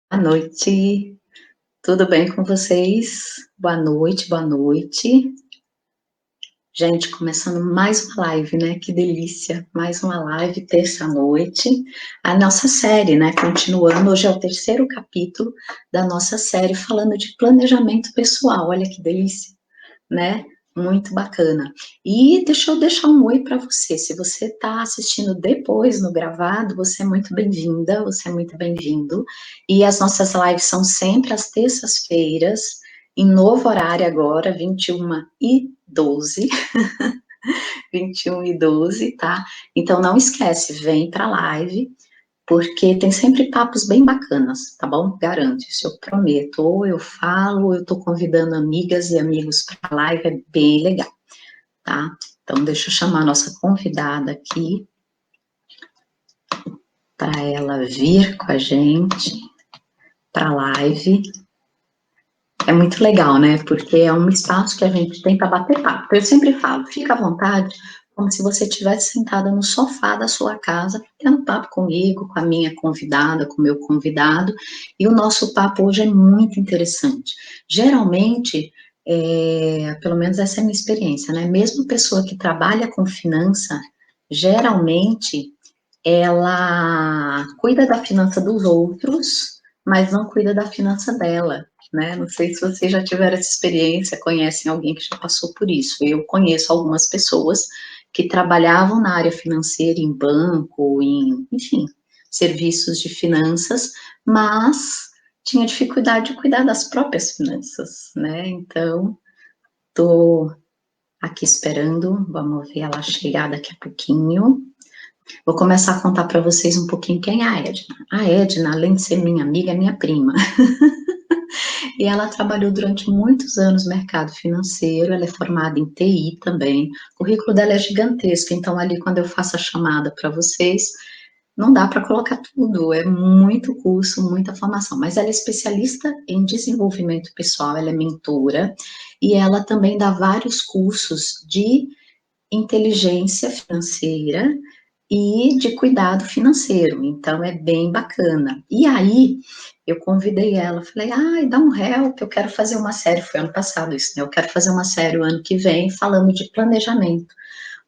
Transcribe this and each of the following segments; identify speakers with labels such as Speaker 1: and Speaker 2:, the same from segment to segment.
Speaker 1: Boa noite, tudo bem com vocês? Boa noite, boa noite. Gente, começando mais uma live, né? Que delícia, mais uma live, terça-noite. A nossa série, né? Continuando, hoje é o terceiro capítulo da nossa série falando de planejamento pessoal. Olha que delícia, né? Muito bacana. E deixa eu deixar um oi para você. Se você está assistindo depois no gravado, você é muito bem-vinda, você é muito bem-vindo. E as nossas lives são sempre às terças-feiras, em novo horário agora, 21h12. 21h12, tá? Então não esquece, vem para a live, porque tem sempre papos bem bacanas, tá bom? Garanto, isso eu prometo. Ou eu falo, ou eu tô convidando amigas e amigos para a live, é bem legal, tá? Então deixa eu chamar a nossa convidada aqui, para ela vir com a gente para a live. É muito legal, né? Porque é um espaço que a gente tem para bater papo. Eu sempre falo, fica à vontade, como se você estivesse sentada no sofá da sua casa, tendo papo comigo, com a minha convidada, com o meu convidado. E o nosso papo hoje é muito interessante. Geralmente, pelo menos essa é a minha experiência, né? Mesmo pessoa que trabalha com finança, geralmente ela cuida da finança dos outros, mas não cuida da finança dela, né? Não sei se vocês já tiveram essa experiência, conhecem alguém que já passou por isso. Eu conheço algumas pessoas que trabalhavam na área financeira, em banco, enfim, serviços de finanças, mas tinha dificuldade de cuidar das próprias finanças, né? Então, tô aqui esperando, vamos ver ela chegar daqui a pouquinho. Vou começar a contar para vocês um pouquinho quem é a Edna. A Edna, além de ser minha amiga, é minha prima. E ela trabalhou durante muitos anos no mercado financeiro, ela é formada em TI também. O currículo dela é gigantesco, então ali quando eu faço a chamada para vocês, não dá para colocar tudo, é muito curso, muita formação, mas ela é especialista em desenvolvimento pessoal, ela é mentora, e ela também dá vários cursos de inteligência financeira e de cuidado financeiro, então é bem bacana. E aí, eu convidei ela, falei, ai, dá um help, eu quero fazer uma série, foi ano passado isso, né? Eu quero fazer uma série o ano que vem falando de planejamento,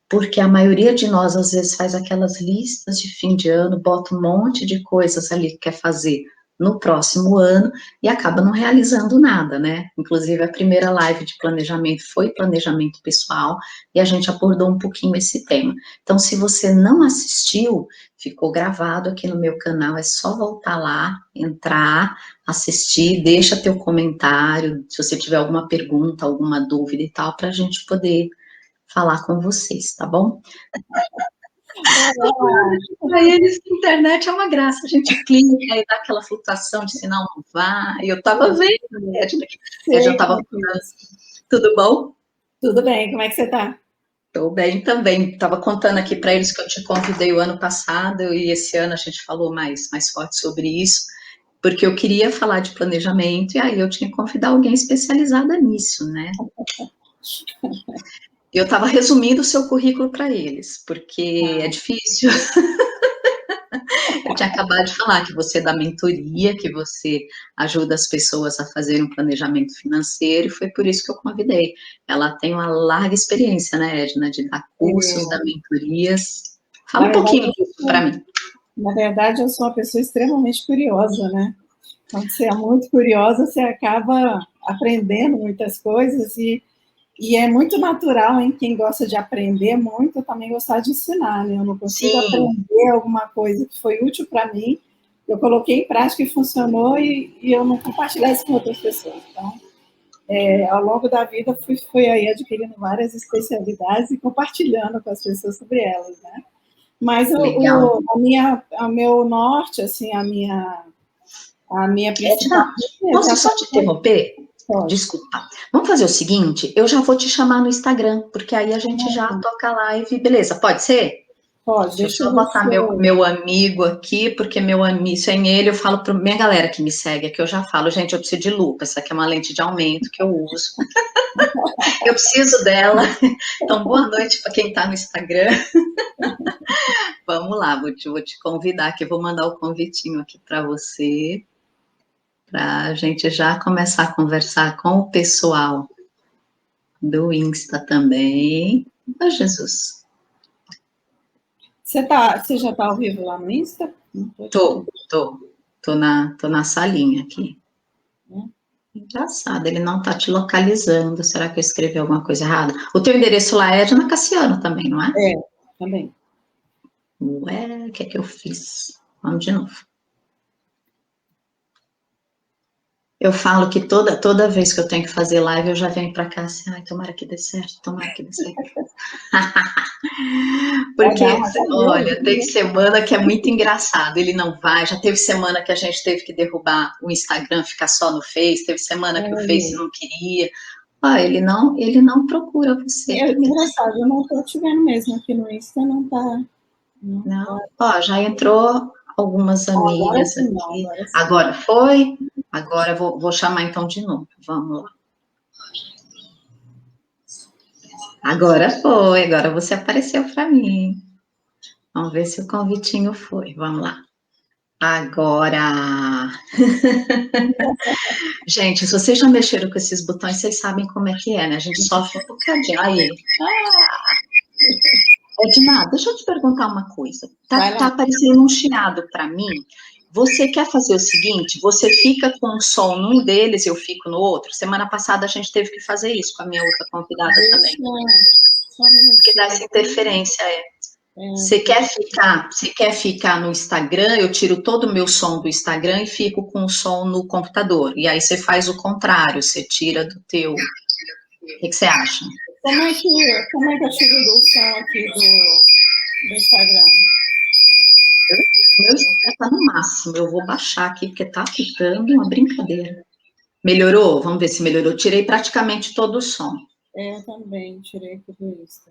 Speaker 1: porque a maioria de nós às vezes faz aquelas listas de fim de ano, bota um monte de coisas ali que quer fazer no próximo ano e acaba não realizando nada, né? Inclusive a primeira live de planejamento foi planejamento pessoal e a gente abordou um pouquinho esse tema. Então, se você não assistiu, ficou gravado aqui no meu canal, é só voltar lá, entrar, assistir, deixa teu comentário, se você tiver alguma pergunta, alguma dúvida e tal, para a gente poder falar com vocês, tá bom? Para eles, a internet é uma graça, a gente clica e dá aquela flutuação de sinal não vai. Eu estava vendo, Edna, Edna estava contando. Tudo bom?
Speaker 2: Tudo bem, como é que você está?
Speaker 1: Estou bem também. Estava contando aqui para eles que eu te convidei o ano passado e esse ano a gente falou mais forte sobre isso, porque eu queria falar de planejamento e aí eu tinha que convidar alguém especializada nisso, né? Eu estava resumindo o seu currículo para eles, porque é difícil. Eu tinha acabado de falar que você dá mentoria, que você ajuda as pessoas a fazerem um planejamento financeiro, e foi por isso que eu convidei. Ela tem uma larga experiência, né, Edna, de dar cursos, dar mentorias. Fala
Speaker 2: Na
Speaker 1: um
Speaker 2: verdade,
Speaker 1: pouquinho disso para mim.
Speaker 2: eu sou uma pessoa extremamente curiosa, né? Quando você é muito curiosa, você acaba aprendendo muitas coisas e é muito natural em quem gosta de aprender muito também gostar de ensinar, né? Eu não consigo
Speaker 1: Sim,
Speaker 2: aprender alguma coisa que foi útil para mim, eu coloquei em prática e funcionou e eu não compartilhar isso com outras pessoas. Então, ao longo da vida, fui aí adquirindo várias especialidades e compartilhando com as pessoas sobre elas, né? Mas
Speaker 1: legal.
Speaker 2: o meu norte, assim, a minha principal
Speaker 1: Edna,
Speaker 2: é
Speaker 1: posso só te
Speaker 2: exatamente
Speaker 1: interromper?
Speaker 2: pode.
Speaker 1: Desculpa. Vamos fazer o seguinte, eu já vou te chamar no Instagram, porque aí a gente já toca a live, beleza? Pode ser?
Speaker 2: Pode,
Speaker 1: Deixa eu
Speaker 2: deixa eu
Speaker 1: só
Speaker 2: ver
Speaker 1: botar
Speaker 2: se
Speaker 1: meu,
Speaker 2: eu.
Speaker 1: meu amigo aqui, porque meu amigo, sem ele, eu falo para minha galera que me segue aqui, eu já falo, gente, eu preciso de lupa, essa aqui é uma lente de aumento que eu uso, eu preciso dela. Então, boa noite para quem está no Instagram. Vamos lá, vou te convidar aqui, vou mandar o convitinho aqui para você. para a gente já começar a conversar com o pessoal do Insta também. Oh, Jesus.
Speaker 2: Você já está ao vivo lá no Insta?
Speaker 1: Tô na salinha aqui. Engraçado, ele não está te localizando. Será que eu escrevi alguma coisa errada? O teu endereço lá é Edna Cassiano também, não é?
Speaker 2: É, também.
Speaker 1: Ué, o que é que eu fiz? Vamos de novo. Eu falo que toda vez que eu tenho que fazer live, eu já venho para cá assim, ai, tomara que dê certo, tomara que dê certo. Porque, olha, tem semana que é muito engraçado, ele não vai, já teve semana que a gente teve que derrubar o Instagram, ficar só no Face, teve semana que o Face não queria. Ele não procura você.
Speaker 2: É engraçado, eu não estou te vendo mesmo aqui no Insta, não está.
Speaker 1: Não, já entrou algumas amigas aqui. Agora foi? Agora vou chamar então de novo. Vamos lá. Agora foi, agora você apareceu para mim. Vamos ver se o convitinho foi. Vamos lá. Agora. Gente, se vocês já mexeram com esses botões, vocês sabem como é que é, né? A gente sofre um bocadinho. Aí. Edna, deixa eu te perguntar uma coisa. Tá aparecendo um chiado para mim. Você quer fazer o seguinte? Você fica com o som num deles, eu fico no outro. Semana passada a gente teve que fazer isso com a minha outra convidada também. Porque dá essa interferência, Você quer ficar no Instagram? Eu tiro todo o meu som do Instagram e fico com o som no computador. E aí você faz o contrário, você tira do teu. O que você acha?
Speaker 2: Como é que eu tiro o som aqui do Instagram?
Speaker 1: Meu Instagram tá no máximo. Eu vou baixar aqui, porque tá ficando uma brincadeira. Melhorou? Vamos ver se melhorou. Tirei praticamente todo o som.
Speaker 2: Eu também tirei tudo isso.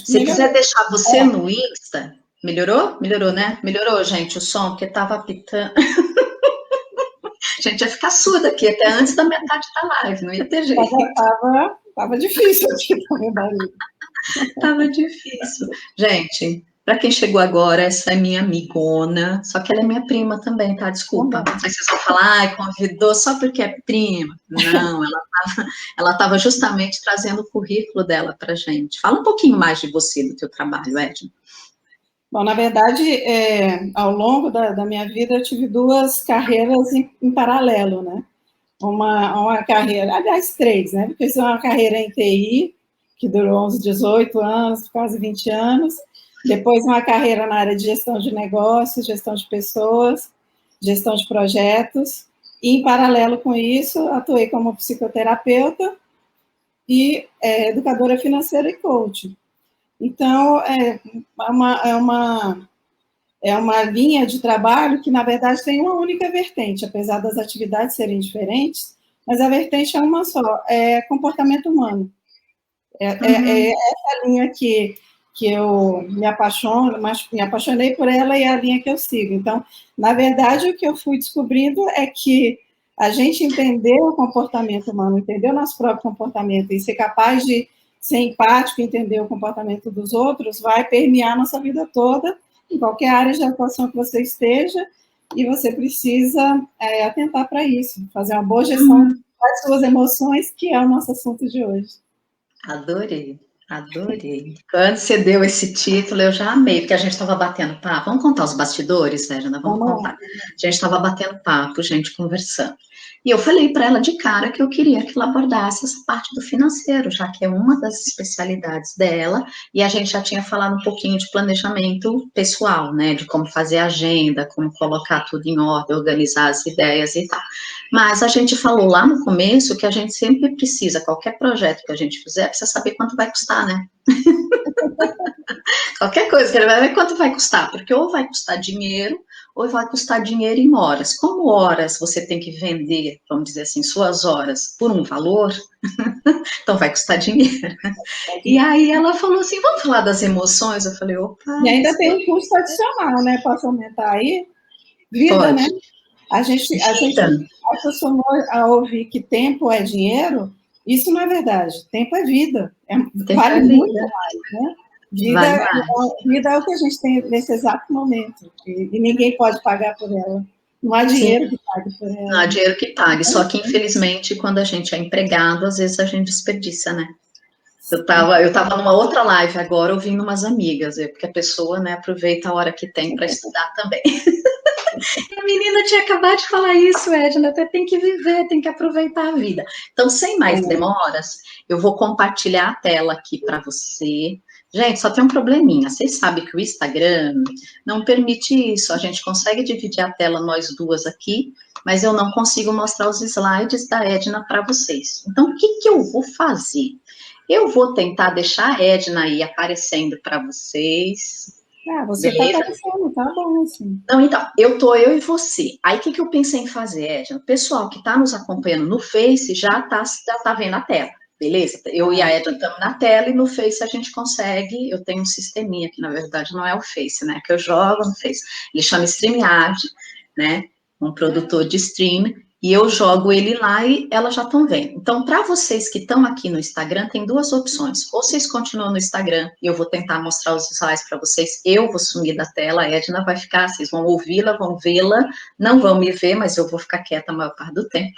Speaker 1: Se quiser deixar você no Insta, melhorou? Melhorou, né? Melhorou, gente, o som, porque tava apitando. A gente ia ficar surda aqui até antes da metade da live, não ia ter jeito.
Speaker 2: Tava difícil aqui com o meu barulho.
Speaker 1: Tava difícil. Gente, para quem chegou agora, essa é minha amigona, só que ela é minha prima também, tá? Desculpa. Aí vocês vão falar, convidou só porque é prima. Não, ela tava justamente trazendo o currículo dela pra gente. Fala um pouquinho mais de você, do teu trabalho, Edna.
Speaker 2: Bom, na verdade, ao longo da minha vida, eu tive duas carreiras em paralelo, né? Uma carreira, aliás, três, né? Porque isso é uma carreira em TI, que durou uns 18 anos, quase 20 anos. Depois, uma carreira na área de gestão de negócios, gestão de pessoas, gestão de projetos. E, em paralelo com isso, atuei como psicoterapeuta e educadora financeira e coach. Então, é uma linha de trabalho que, na verdade, tem uma única vertente, apesar das atividades serem diferentes, mas a vertente é uma só, é comportamento humano. É essa linha que eu me apaixono, mas me apaixonei por ela e é a linha que eu sigo. Então, na verdade, o que eu fui descobrindo é que a gente entender o comportamento humano, entender o nosso próprio comportamento e ser capaz de ser empático, entender o comportamento dos outros, vai permear a nossa vida toda, em qualquer área de atuação que você esteja, e você precisa atentar para isso, fazer uma boa gestão das suas emoções, que é o nosso assunto de hoje.
Speaker 1: Adorei. Quando você deu esse título, eu já amei, porque a gente estava batendo papo. Vamos contar os bastidores, né, Jana? Vamos contar. A gente estava batendo papo, gente, conversando. E eu falei para ela de cara que eu queria que ela abordasse essa parte do financeiro, já que é uma das especialidades dela, e a gente já tinha falado um pouquinho de planejamento pessoal, né, de como fazer agenda, como colocar tudo em ordem, organizar as ideias e tal. Mas a gente falou lá no começo que a gente sempre precisa, qualquer projeto que a gente fizer, precisa saber quanto vai custar, né? Qualquer coisa que ele vai ver quanto vai custar, porque ou vai custar dinheiro, ou vai custar dinheiro em horas. Como horas você tem que vender, vamos dizer assim, suas horas por um valor, então vai custar dinheiro. E aí ela falou assim, vamos falar das emoções? Eu falei, opa.
Speaker 2: E ainda tem um custo adicional, né? Posso aumentar aí? Vida, pode. Né? A gente acostumou a ouvir que tempo é dinheiro, isso não é verdade. Tempo é vida. Vale muito mais, né? Vida é o que a gente tem nesse exato momento. E ninguém pode pagar por ela. Não há dinheiro que pague por ela.
Speaker 1: Não há dinheiro que pague, só que infelizmente quando a gente é empregado, às vezes a gente desperdiça, né? Eu tava numa outra live agora ouvindo umas amigas, porque a pessoa, né, aproveita a hora que tem para estudar também. A menina tinha acabado de falar isso, Edna, tem que viver, tem que aproveitar a vida. Então, sem mais demoras, eu vou compartilhar a tela aqui para você. Gente, só tem um probleminha. Vocês sabem que o Instagram não permite isso. A gente consegue dividir a tela nós duas aqui, mas eu não consigo mostrar os slides da Edna para vocês. Então, o que eu vou fazer? Eu vou tentar deixar a Edna aí aparecendo para vocês.
Speaker 2: Você está aparecendo, tá bom, assim.
Speaker 1: Não, então, eu e você. Aí, o que eu pensei em fazer, Edna? O pessoal que está nos acompanhando no Face já tá vendo a tela, beleza? Eu e a Edna estamos na tela e no Face a gente consegue, eu tenho um sisteminha que, na verdade, não é o Face, né? Que eu jogo no Face. Ele chama StreamYard, né? Um produtor de stream, e eu jogo ele lá e elas já estão vendo. Então, para vocês que estão aqui no Instagram, tem duas opções. Ou vocês continuam no Instagram e eu vou tentar mostrar os slides para vocês, eu vou sumir da tela, a Edna vai ficar, vocês vão ouvi-la, vão vê-la, não vão me ver, mas eu vou ficar quieta a maior parte do tempo.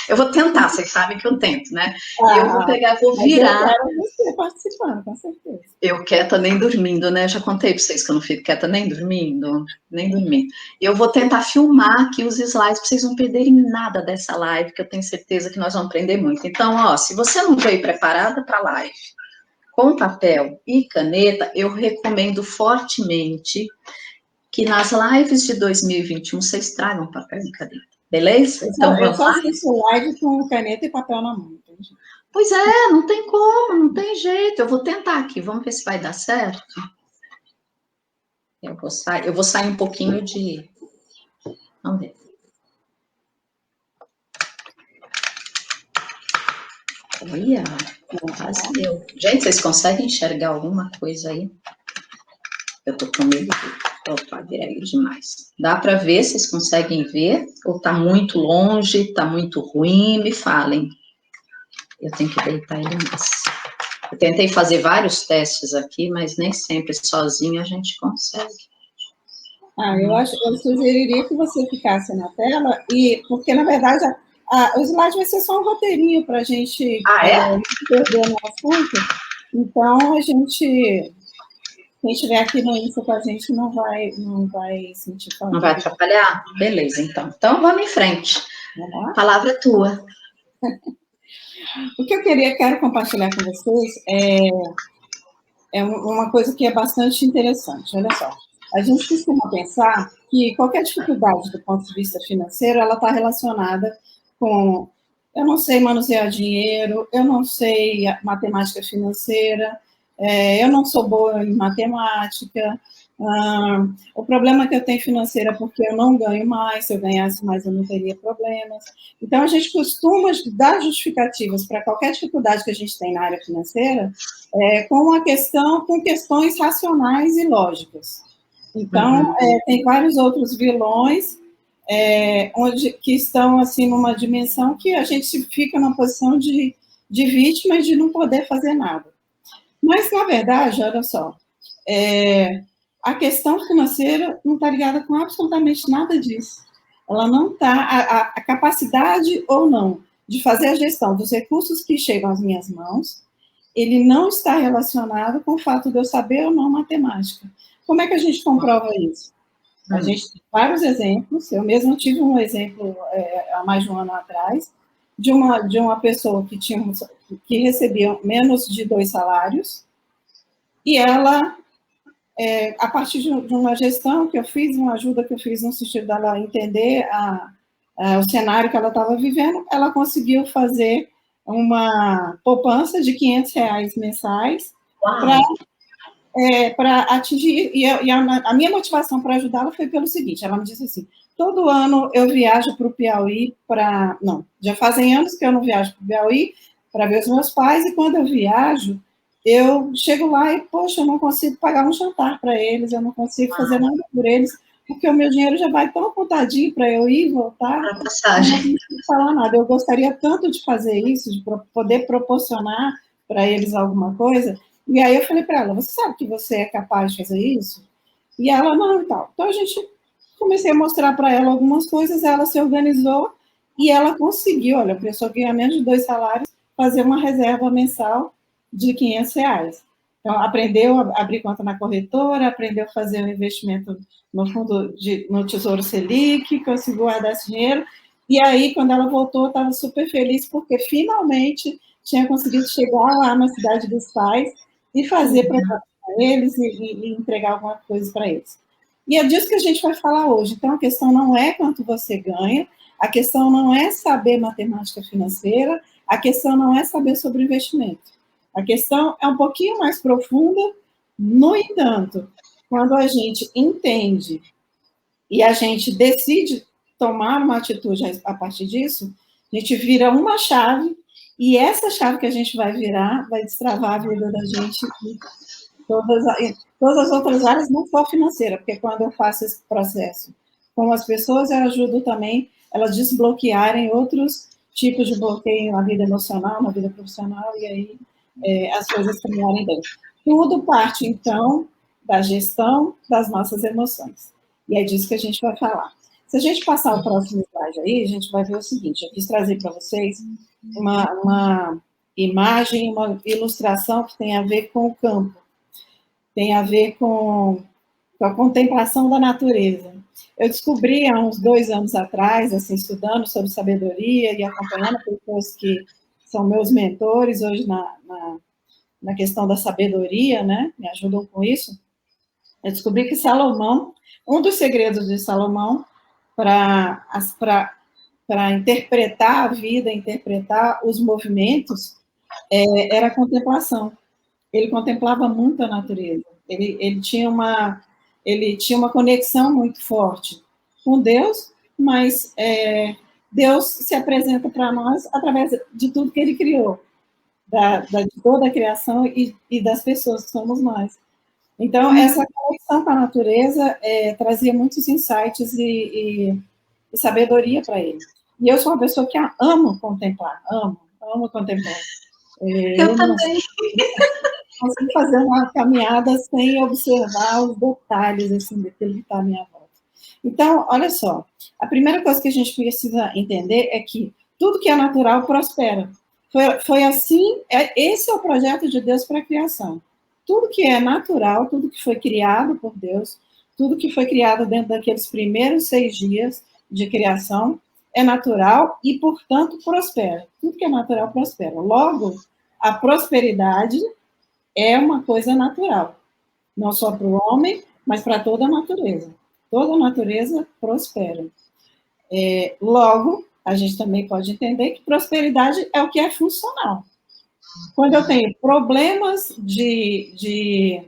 Speaker 1: Eu vou tentar, vocês sabem que eu tento, né? E eu vou pegar, vou virar.
Speaker 2: Eu quero você participando, com certeza.
Speaker 1: Eu quieta nem dormindo, né? Já contei para vocês que eu não fico quieta nem dormindo, nem dormindo. Eu vou tentar filmar aqui os slides para vocês não perderem nada dessa live, que eu tenho certeza que nós vamos aprender muito. Então, ó, se você não veio preparada para a live com papel e caneta, eu recomendo fortemente que nas lives de 2021 vocês tragam papel e caneta, beleza?
Speaker 2: Então, eu só assisto live com caneta e papel na mão, entende?
Speaker 1: Pois é, não tem como, não tem jeito. Eu vou tentar aqui, vamos ver se vai dar certo. Eu vou sair um pouquinho de... Vamos ver. Olha, quase deu. Gente, vocês conseguem enxergar alguma coisa aí? Eu tô com medo de... Opa, velho demais. Dá para ver? Vocês conseguem ver? Ou tá muito longe, tá muito ruim? Me falem. Eu tenho que deitar ele mais. Eu tentei fazer vários testes aqui, mas nem sempre sozinho a gente consegue.
Speaker 2: Eu sugeriria que você ficasse na tela, porque, na verdade, o slide vai ser só um roteirinho para a gente não perder no assunto. Então, quem estiver aqui no Insta com a gente não vai sentir falta.
Speaker 1: Não vai atrapalhar? Beleza, então. Então, vamos em frente. A palavra é tua.
Speaker 2: O que eu quero compartilhar com vocês é uma coisa que é bastante interessante. Olha só, a gente costuma pensar que qualquer dificuldade do ponto de vista financeiro, ela está relacionada com eu não sei manusear dinheiro, eu não sei matemática financeira, eu não sou boa em matemática, o problema que eu tenho financeiro é porque eu não ganho mais, se eu ganhasse mais eu não teria problemas. Então, a gente costuma dar justificativas para qualquer dificuldade que a gente tem na área financeira com questões racionais e lógicas. Então, tem vários outros vilões que estão, assim, numa dimensão que a gente fica numa posição de vítima e de não poder fazer nada. Mas, na verdade, olha só, a questão financeira não está ligada com absolutamente nada disso. Ela não está, a capacidade ou não de fazer a gestão dos recursos que chegam às minhas mãos, ele não está relacionado com o fato de eu saber ou não matemática. Como é que a gente comprova isso? A gente tem vários exemplos, eu mesmo tive um exemplo há mais de um ano atrás, de uma pessoa que recebia menos de 2 salários, e ela, a partir de uma gestão que eu fiz, uma ajuda que eu fiz no sentido dela entender o cenário que ela estava vivendo, ela conseguiu fazer uma poupança de R$500 mensais para atingir, e a minha motivação para ajudá-la foi pelo seguinte, ela me disse assim, todo ano eu viajo para o Piauí já fazem anos que eu não viajo para o Piauí para ver os meus pais, e quando eu viajo, eu chego lá e, poxa, eu não consigo pagar um jantar para eles, eu não consigo fazer nada por eles, porque o meu dinheiro já vai tão contadinho para eu ir e voltar,
Speaker 1: a passagem.
Speaker 2: Não consigo falar nada. Eu gostaria tanto de fazer isso, de poder proporcionar para eles alguma coisa, e aí eu falei para ela, você sabe que você é capaz de fazer isso? E ela, não, e tal. Então, a gente Comecei a mostrar para ela algumas coisas, ela se organizou e ela conseguiu, olha, a pessoa que ganha menos de 2 salários, fazer uma reserva mensal de R$ 500. Então, aprendeu a abrir conta na corretora, aprendeu a fazer um investimento no Tesouro Selic, conseguiu guardar esse dinheiro, e aí, quando ela voltou, estava super feliz, porque finalmente tinha conseguido chegar lá na cidade dos pais e fazer para eles e entregar alguma coisa para eles. E é disso que a gente vai falar hoje. Então, a questão não é quanto você ganha, a questão não é saber matemática financeira, a questão não é saber sobre investimento. A questão é um pouquinho mais profunda, no entanto, quando a gente entende e a gente decide tomar uma atitude a partir disso, a gente vira uma chave, e essa chave que a gente vai virar vai destravar a vida da gente em todas as outras áreas, não só financeira, porque quando eu faço esse processo com as pessoas, eu ajudo também elas desbloquearem outros tipos de bloqueio na vida emocional, na vida profissional, e aí as coisas caminharem bem. Tudo parte, então, da gestão das nossas emoções. E é disso que a gente vai falar. Se a gente passar o próximo slide aí, a gente vai ver o seguinte, eu quis trazer para vocês uma imagem, uma ilustração que tem a ver com o campo, tem a ver com a contemplação da natureza. Eu descobri há uns 2 anos atrás, assim, estudando sobre sabedoria e acompanhando pessoas que são meus mentores hoje na questão da sabedoria, né, me ajudam com isso. Eu descobri que Salomão, um dos segredos de Salomão para interpretar a vida, interpretar os movimentos, era a contemplação. Ele contemplava muito a natureza. Ele tinha uma conexão muito forte com Deus, mas Deus se apresenta para nós através de tudo que ele criou, de toda a criação e das pessoas que somos nós. Então, essa conexão com a natureza trazia muitos insights e sabedoria para ele. E eu sou uma pessoa que amo contemplar, amo contemplar.
Speaker 1: Eu também.
Speaker 2: Não consigo fazer uma caminhada sem observar os detalhes assim, daquilo que está à minha volta. Então, olha só, a primeira coisa que a gente precisa entender é que tudo que é natural prospera. Foi assim, esse é o projeto de Deus para a criação. Tudo que é natural, tudo que foi criado por Deus, tudo que foi criado dentro daqueles primeiros 6 dias de criação, é natural e, portanto, prospera. Tudo que é natural prospera. Logo, a prosperidade é uma coisa natural, não só para o homem, mas para toda a natureza. Toda a natureza prospera. Logo, a gente também pode entender que prosperidade é o que é funcional. Quando eu tenho problemas de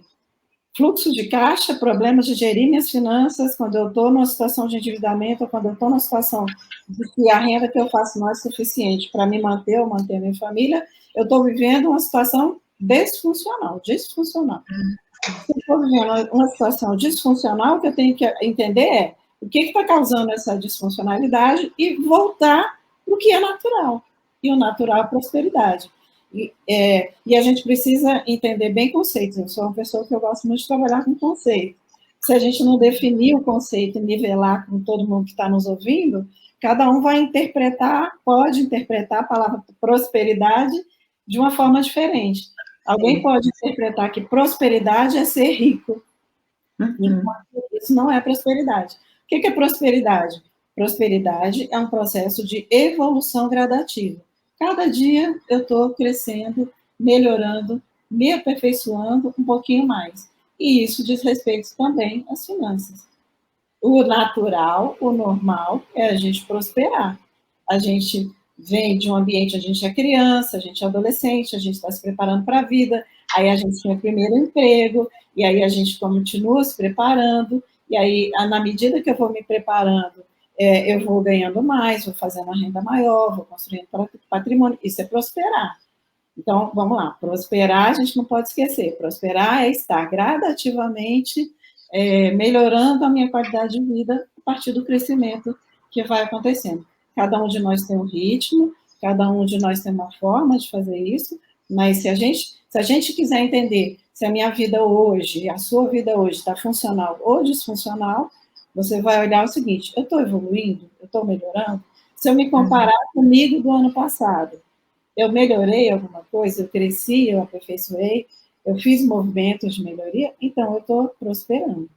Speaker 2: fluxo de caixa, problemas de gerir minhas finanças, quando eu estou numa situação de endividamento, ou quando eu estou numa situação de que a renda que eu faço não é suficiente para me manter ou manter a minha família, eu estou vivendo uma situação disfuncional. Se eu estou vivendo uma situação disfuncional, o que eu tenho que entender é o que está causando essa disfuncionalidade e voltar para o que é natural. E o natural é a prosperidade. E a gente precisa entender bem conceitos. Eu sou uma pessoa que eu gosto muito de trabalhar com conceito. Se a gente não definir o conceito e nivelar com todo mundo que está nos ouvindo, cada um vai interpretar, pode interpretar a palavra prosperidade de uma forma diferente. Alguém pode interpretar que prosperidade é ser rico. Isso não é prosperidade. O que é prosperidade? Prosperidade é um processo de evolução gradativa. Cada dia eu estou crescendo, melhorando, me aperfeiçoando um pouquinho mais. E isso diz respeito também às finanças. O natural, o normal, é a gente prosperar. A gente vem de um ambiente, a gente é criança, a gente é adolescente, a gente está se preparando para a vida, aí a gente tem o primeiro emprego, e aí a gente continua se preparando, e aí, na medida que eu vou me preparando, eu vou ganhando mais, vou fazendo uma renda maior, vou construindo patrimônio, isso é prosperar. Então, vamos lá, prosperar a gente não pode esquecer, prosperar é estar gradativamente melhorando a minha qualidade de vida a partir do crescimento que vai acontecendo. Cada um de nós tem um ritmo, cada um de nós tem uma forma de fazer isso, mas se a gente quiser entender se a minha vida hoje, a sua vida hoje está funcional ou disfuncional, Você vai olhar o seguinte, eu estou evoluindo? Eu estou melhorando? Se eu me comparar comigo do ano passado, eu melhorei alguma coisa? Eu cresci, eu aperfeiçoei? Eu fiz movimentos de melhoria? Então, eu estou prosperando.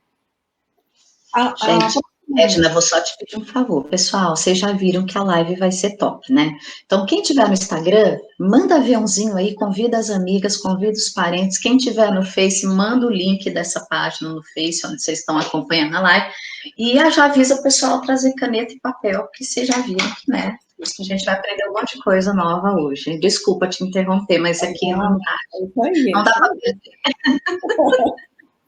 Speaker 1: Gente, Edna, vou só te pedir um favor. Pessoal, vocês já viram que a live vai ser top, né? Então, quem tiver no Instagram, manda aviãozinho aí, convida as amigas, convida os parentes. Quem tiver no Face, manda o link dessa página no Face, onde vocês estão acompanhando a live. E já avisa o pessoal trazer caneta e papel, porque vocês já viram que, né? Isso que a gente vai aprender um monte de coisa nova hoje. Desculpa te interromper, mas aqui não dá.
Speaker 2: Isso aí,
Speaker 1: Não dá para perder.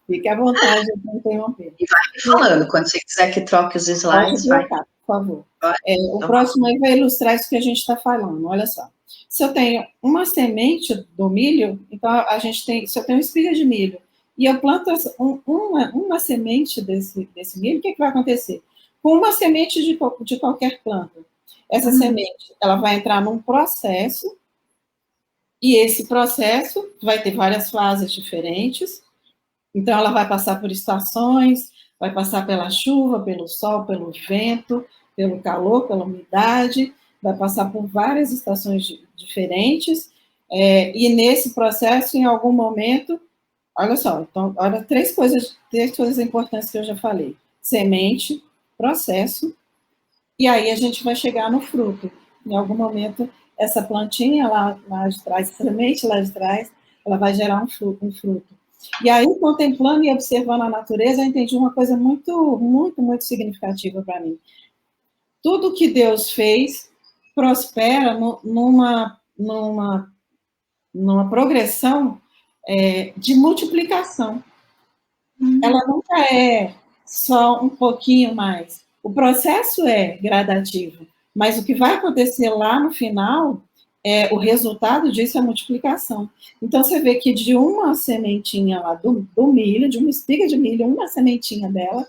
Speaker 2: Fique à vontade de interromper.
Speaker 1: E vai me falando, quando você quiser que troque os slides,
Speaker 2: Pode trocar, por favor. O próximo aí vai ilustrar isso que a gente está falando. Olha só. Se eu tenho uma semente do milho, então a gente tem, se eu tenho espiga de milho, e eu planto uma semente desse milho, o que vai acontecer? Com uma semente de qualquer planta, essa semente, ela vai entrar num processo, e esse processo vai ter várias fases diferentes, então ela vai passar por estações, vai passar pela chuva, pelo sol, pelo vento, pelo calor, pela umidade, vai passar por várias estações diferentes, e nesse processo, em algum momento, olha só, então, olha, três coisas importantes que eu já falei: semente, processo, e aí a gente vai chegar no fruto. Em algum momento, essa plantinha lá de trás, essa semente lá de trás, ela vai gerar um fruto. E aí, contemplando e observando a natureza, eu entendi uma coisa muito, muito, muito significativa para mim. Tudo que Deus fez prospera numa progressão de multiplicação. Ela nunca é só um pouquinho mais. O processo é gradativo, mas o que vai acontecer lá no final, o resultado disso é a multiplicação. Então, você vê que de uma sementinha lá do milho, de uma espiga de milho, uma sementinha dela,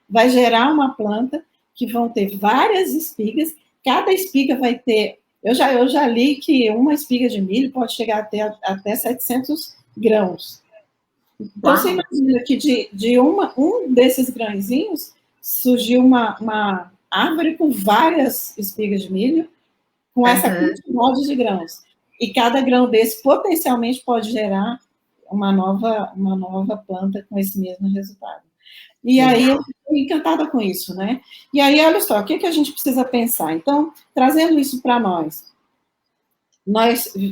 Speaker 2: vai gerar uma planta que vão ter várias espigas, cada espiga vai ter... Eu já li que uma espiga de milho pode chegar até 700 grãos. Então, você imagina que de um desses grãozinhos surgiu uma árvore com várias espigas de milho, com essa quantidade de grãos. E cada grão desse potencialmente pode gerar uma nova planta com esse mesmo resultado. E aí, eu fiquei encantada com isso, né? E aí, olha só, o que a gente precisa pensar? Então, trazendo isso para nós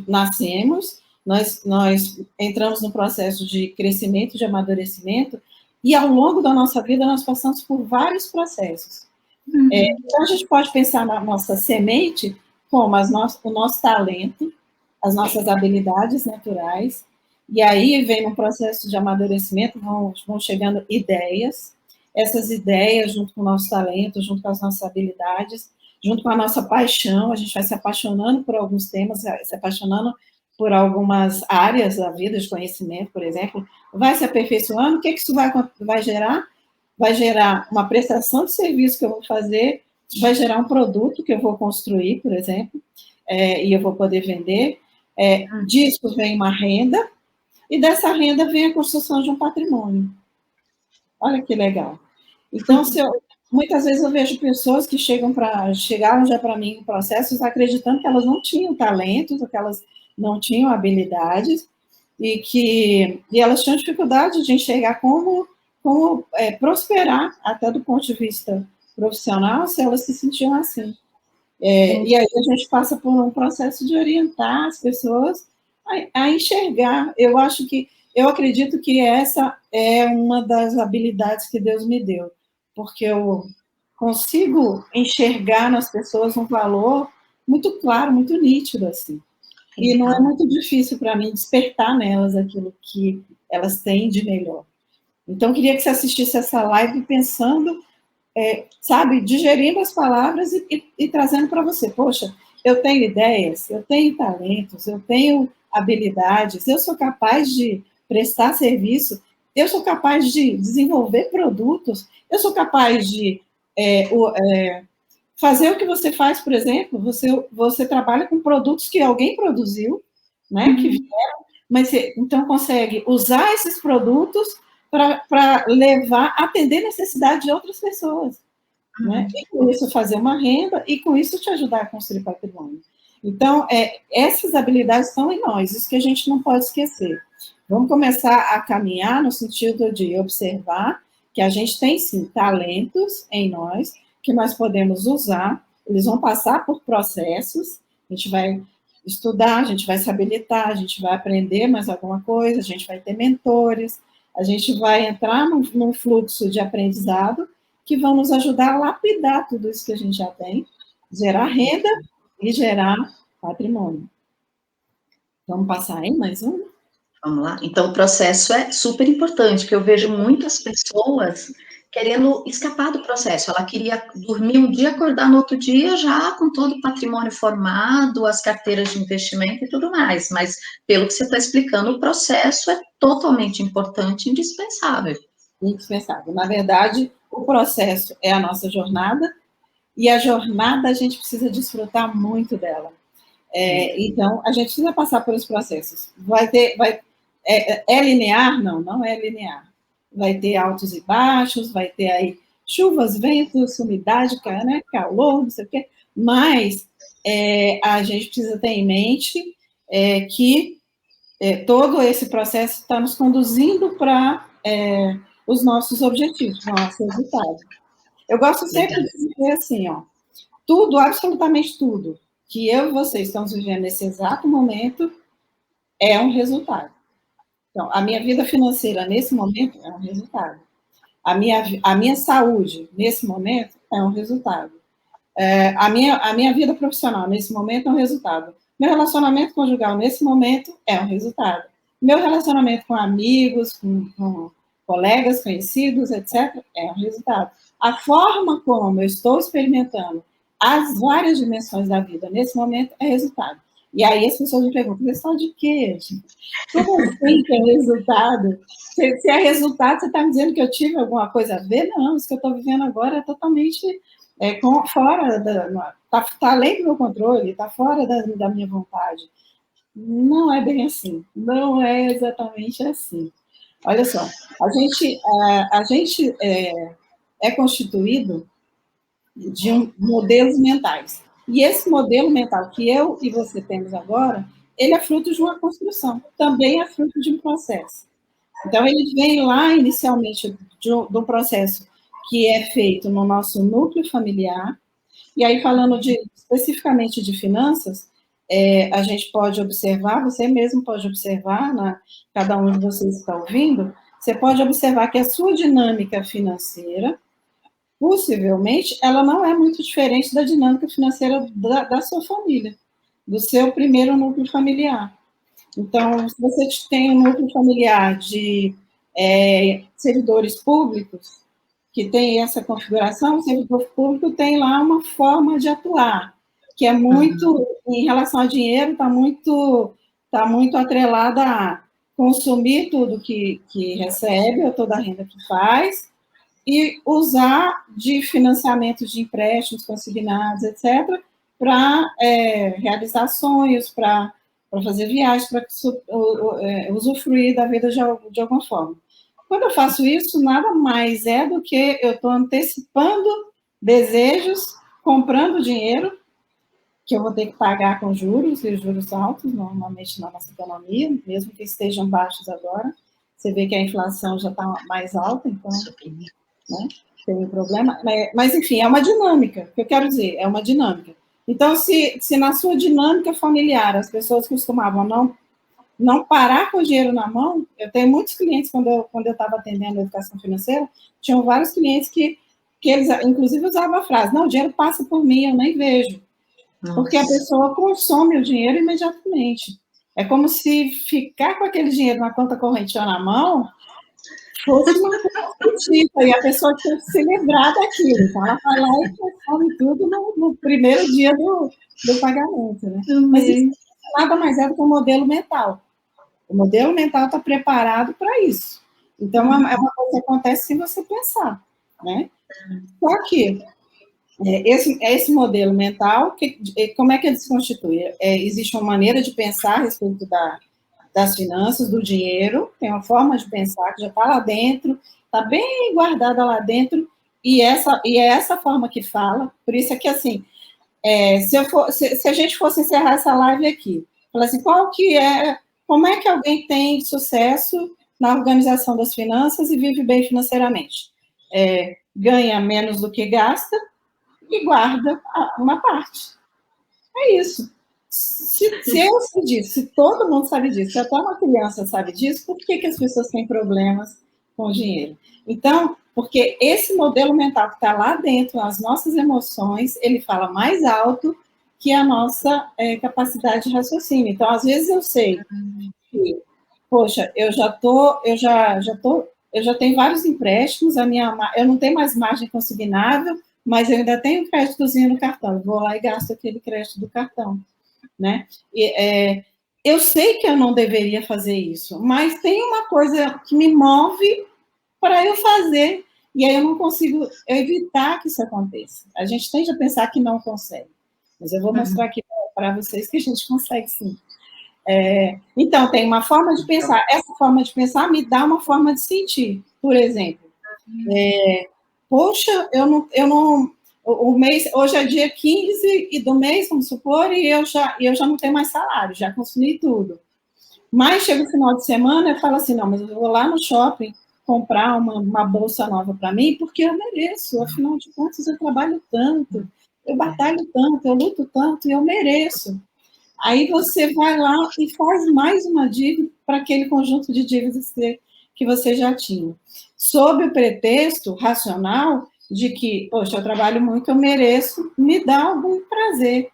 Speaker 2: nascemos, nós entramos no processo de crescimento, de amadurecimento, e ao longo da nossa vida nós passamos por vários processos. Então, a gente pode pensar na nossa semente como o nosso talento, as nossas habilidades naturais, e aí vem um processo de amadurecimento, vão chegando ideias, essas ideias, junto com o nosso talento, junto com as nossas habilidades, junto com a nossa paixão, a gente vai se apaixonando por alguns temas, se apaixonando por algumas áreas da vida, de conhecimento, por exemplo, vai se aperfeiçoando, o que isso vai gerar? Vai gerar uma prestação de serviço que eu vou fazer, vai gerar um produto que eu vou construir, por exemplo, e eu vou poder vender, disso vem uma renda, e dessa renda vem a construção de um patrimônio. Olha que legal. Então, muitas vezes eu vejo pessoas que chegaram já para mim em processos acreditando que elas não tinham talentos, ou que elas não tinham habilidades, e elas tinham dificuldade de enxergar como prosperar, até do ponto de vista profissional, se elas se sentiam assim. E aí a gente passa por um processo de orientar as pessoas a enxergar. Eu acredito que essa é uma das habilidades que Deus me deu, porque eu consigo enxergar nas pessoas um valor muito claro, muito nítido, assim. E não é muito difícil para mim despertar nelas aquilo que elas têm de melhor. Então, eu queria que você assistisse essa live pensando, sabe, digerindo as palavras e trazendo para você. Poxa, eu tenho ideias, eu tenho talentos, eu tenho habilidades, eu sou capaz de prestar serviço, eu sou capaz de desenvolver produtos, eu sou capaz de fazer o que você faz, por exemplo, você trabalha com produtos que alguém produziu, né, que vieram, mas você então consegue usar esses produtos para atender necessidade de outras pessoas. Né? E com isso fazer uma renda, e com isso te ajudar a construir patrimônio. Então, essas habilidades estão em nós, isso que a gente não pode esquecer. Vamos começar a caminhar no sentido de observar que a gente tem, sim, talentos em nós, que nós podemos usar, eles vão passar por processos, a gente vai estudar, a gente vai se habilitar, a gente vai aprender mais alguma coisa, a gente vai ter mentores, a gente vai entrar num fluxo de aprendizado que vão nos ajudar a lapidar tudo isso que a gente já tem, gerar renda e gerar patrimônio. Vamos passar aí mais um?
Speaker 1: Vamos lá? Então, o processo é super importante, porque eu vejo muitas pessoas querendo escapar do processo. Ela queria dormir um dia, acordar no outro dia, já com todo o patrimônio formado, as carteiras de investimento e tudo mais. Mas, pelo que você está explicando, o processo é totalmente importante e indispensável.
Speaker 2: Indispensável. Na verdade, o processo é a nossa jornada, e a jornada a gente precisa desfrutar muito dela. Então, a gente precisa passar pelos processos. É linear? Não, não é linear. Vai ter altos e baixos, vai ter aí chuvas, ventos, umidade, né, calor, não sei o quê, mas a gente precisa ter em mente que todo esse processo está nos conduzindo para os nossos objetivos, para o nosso resultado. Eu gosto sempre de dizer assim, ó, tudo, absolutamente tudo, que eu e vocês estamos vivendo nesse exato momento é um resultado. Então, a minha vida financeira nesse momento é um resultado. A minha saúde nesse momento é um resultado. A minha vida profissional nesse momento é um resultado. Meu relacionamento conjugal nesse momento é um resultado. Meu relacionamento com amigos, com colegas, conhecidos, etc., é um resultado. A forma como eu estou experimentando as várias dimensões da vida nesse momento é resultado. E aí as pessoas me perguntam, resultado de quê, gente? Como assim que é resultado? Se é resultado, você está me dizendo que eu tive alguma coisa a ver? Não, isso que eu estou vivendo agora é totalmente fora, está além do meu controle, está fora da minha vontade. Não é bem assim, não é exatamente assim. Olha só, a gente é constituído de modelos mentais. E esse modelo mental que eu e você temos agora, ele é fruto de uma construção, também é fruto de um processo. Então, ele vem lá, inicialmente, de um processo que é feito no nosso núcleo familiar, e aí, falando especificamente de finanças, a gente pode observar, você mesmo pode observar, cada um de vocês que está ouvindo, você pode observar que a sua dinâmica financeira, possivelmente, ela não é muito diferente da dinâmica financeira da sua família, do seu primeiro núcleo familiar. Então, se você tem um núcleo familiar de servidores públicos, que tem essa configuração, o servidor público tem lá uma forma de atuar, que é muito, em relação ao dinheiro, está muito atrelada a consumir tudo que recebe, ou toda a renda que faz, e usar de financiamento de empréstimos consignados, etc., para realizar sonhos, para fazer viagens, para usufruir da vida de alguma forma. Quando eu faço isso, nada mais é do que eu estou antecipando desejos, comprando dinheiro, que eu vou ter que pagar com juros, e juros altos, normalmente na nossa economia, mesmo que estejam baixos agora. Você vê que a inflação já está mais alta, então, né, tem um problema. Mas, enfim, é uma dinâmica, o que eu quero dizer, é uma dinâmica. Então, se na sua dinâmica familiar as pessoas costumavam não parar com o dinheiro na mão, eu tenho muitos clientes, quando eu estava atendendo a educação financeira, tinham vários clientes que eles, inclusive, usavam a frase, não, o dinheiro passa por mim, eu nem vejo. Nossa. Porque a pessoa consome o dinheiro imediatamente. É como se ficar com aquele dinheiro na conta corrente ou na mão fosse uma coisa, e a pessoa tem que se lembrar daquilo. Então, ela vai lá e consome tudo no primeiro dia do pagamento. Né? Mas isso nada mais é do que um modelo mental. O modelo mental está preparado para isso. Então, é uma coisa que acontece sem você pensar, né? Só que esse modelo mental, como é que ele se constitui? Existe uma maneira de pensar a respeito das finanças, do dinheiro, tem uma forma de pensar que já está lá dentro, está bem guardada lá dentro, e é essa forma que fala, por isso é que, assim, se a gente fosse encerrar essa live aqui, falar assim, como é que alguém tem sucesso na organização das finanças e vive bem financeiramente? Ganha menos do que gasta e guarda uma parte. É isso. Se eu sei disso, se todo mundo sabe disso, se até uma criança sabe disso, por que as pessoas têm problemas com o dinheiro? Então, porque esse modelo mental que está lá dentro, as nossas emoções, ele fala mais alto que a nossa capacidade de raciocínio. Então, às vezes eu sei que, poxa, eu já tenho vários empréstimos, eu não tenho mais margem consignável, mas eu ainda tenho um créditozinho no cartão. Eu vou lá e gasto aquele crédito do cartão, né? Eu sei que eu não deveria fazer isso, mas tem uma coisa que me move para eu fazer, e aí eu não consigo evitar que isso aconteça. A gente tende a pensar que não consegue, mas eu vou mostrar aqui para vocês que a gente consegue sim. Então, tem uma forma de pensar. Essa forma de pensar me dá uma forma de sentir. Por exemplo, poxa, o mês, hoje é dia 15 e do mês, vamos supor, e eu já não tenho mais salário, já consumi tudo. Mas chega o final de semana, eu falo assim, não, mas eu vou lá no shopping comprar uma bolsa nova para mim, porque eu mereço, afinal de contas, eu trabalho tanto, eu batalho tanto, eu luto tanto, e eu mereço. Aí você vai lá e faz mais uma dívida para aquele conjunto de dívidas que você já tinha. Sob o pretexto racional de que, poxa, eu trabalho muito, eu mereço, me dá algum prazer.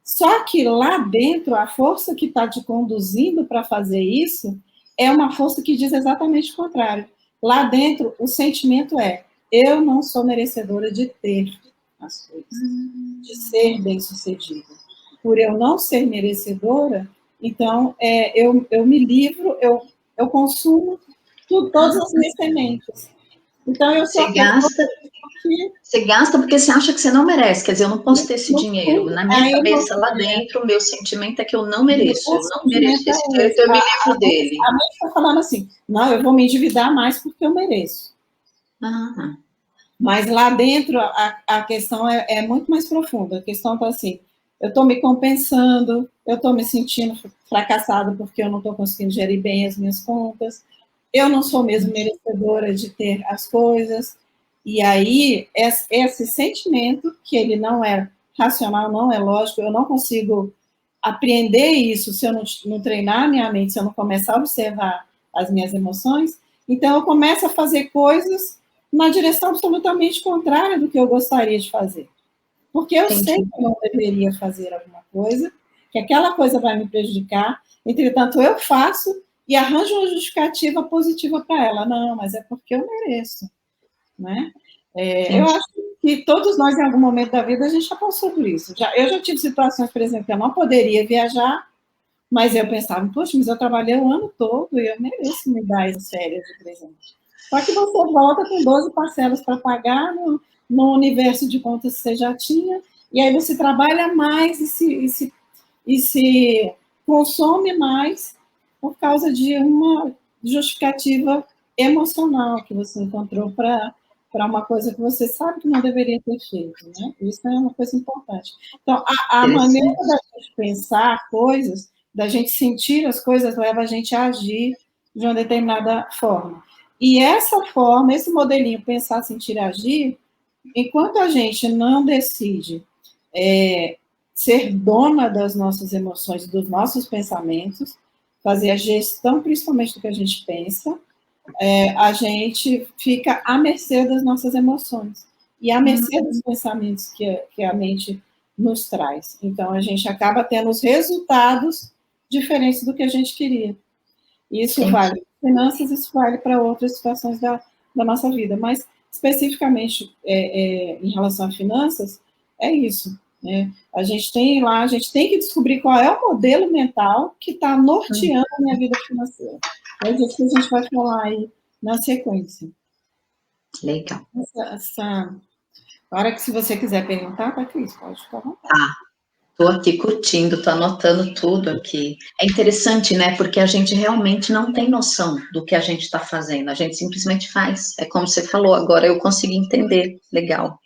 Speaker 2: Só que lá dentro, a força que está te conduzindo para fazer isso é uma força que diz exatamente o contrário. Lá dentro, o sentimento é, eu não sou merecedora de ter as coisas, de ser bem-sucedida. Por eu não ser merecedora, então eu me livro, eu consumo todas as minhas sementes. Então eu sou
Speaker 1: Você gasta porque você acha que você não merece, quer dizer, eu não posso ter esse dinheiro. Na minha cabeça, lá dentro, o meu sentimento é que eu não mereço, eu não mereço esse dinheiro, então eu me livro dele.
Speaker 2: A mente está falando assim, não, eu vou me endividar mais porque eu mereço. Mas lá dentro, a questão é muito mais profunda. A questão está assim, eu estou me compensando, eu estou me sentindo fracassada porque eu não estou conseguindo gerir bem as minhas contas, eu não sou mesmo merecedora de ter as coisas. E aí, esse sentimento, que ele não é racional, não é lógico, eu não consigo apreender isso se eu não treinar a minha mente, se eu não começar a observar as minhas emoções, então eu começo a fazer coisas na direção absolutamente contrária do que eu gostaria de fazer. Porque eu sei que eu não deveria fazer alguma coisa, que aquela coisa vai me prejudicar, entretanto eu faço e arranjo uma justificativa positiva para ela. Não, mas é porque eu mereço, né? Eu acho que todos nós, em algum momento da vida, a gente já passou por isso. Eu já tive situações, por exemplo, que eu não poderia viajar, mas eu pensava, poxa, mas eu trabalhei o ano todo e eu mereço me dar essas férias de presente. Só que você volta com 12 parcelas para pagar no universo de contas que você já tinha, e aí você trabalha mais e se consome mais por causa de uma justificativa emocional que você encontrou para uma coisa que você sabe que não deveria ter feito, né? Isso é uma coisa importante. Então, a maneira da gente pensar coisas, da gente sentir as coisas, leva a gente a agir de uma determinada forma. E essa forma, esse modelinho, pensar, sentir, agir, enquanto a gente não decide ser dona das nossas emoções, dos nossos pensamentos, fazer a gestão, principalmente do que a gente pensa, a gente fica à mercê das nossas emoções e à mercê dos pensamentos que a mente nos traz. Então, a gente acaba tendo os resultados diferentes do que a gente queria. Isso vale para finanças, isso vale para outras situações da nossa vida, mas especificamente em relação a finanças, é isso. Né? A gente tem que descobrir qual é o modelo mental que está norteando a minha vida financeira. É isso que a gente vai falar aí na sequência.
Speaker 1: Legal.
Speaker 2: Agora que se você quiser perguntar, Patrícia, pode ficar à vontade.
Speaker 1: Estou aqui curtindo, estou anotando tudo aqui. É interessante, né? Porque a gente realmente não tem noção do que a gente está fazendo. A gente simplesmente faz. É como você falou, agora eu consegui entender. Legal.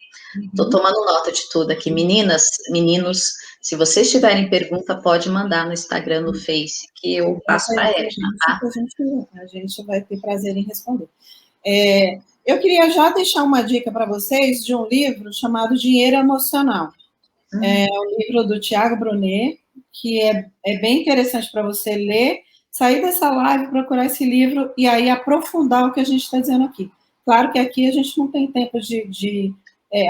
Speaker 1: Estou tomando nota de tudo aqui. Meninas, meninos, se vocês tiverem pergunta, pode mandar no Instagram, no Face, que eu passo para a Edna, tá?
Speaker 2: A gente vai ter prazer em responder. Eu queria já deixar uma dica para vocês de um livro chamado Dinheiro Emocional. É um livro do Tiago Brunet, que é bem interessante para você ler, sair dessa live, procurar esse livro e aí aprofundar o que a gente está dizendo aqui. Claro que aqui a gente não tem tempo de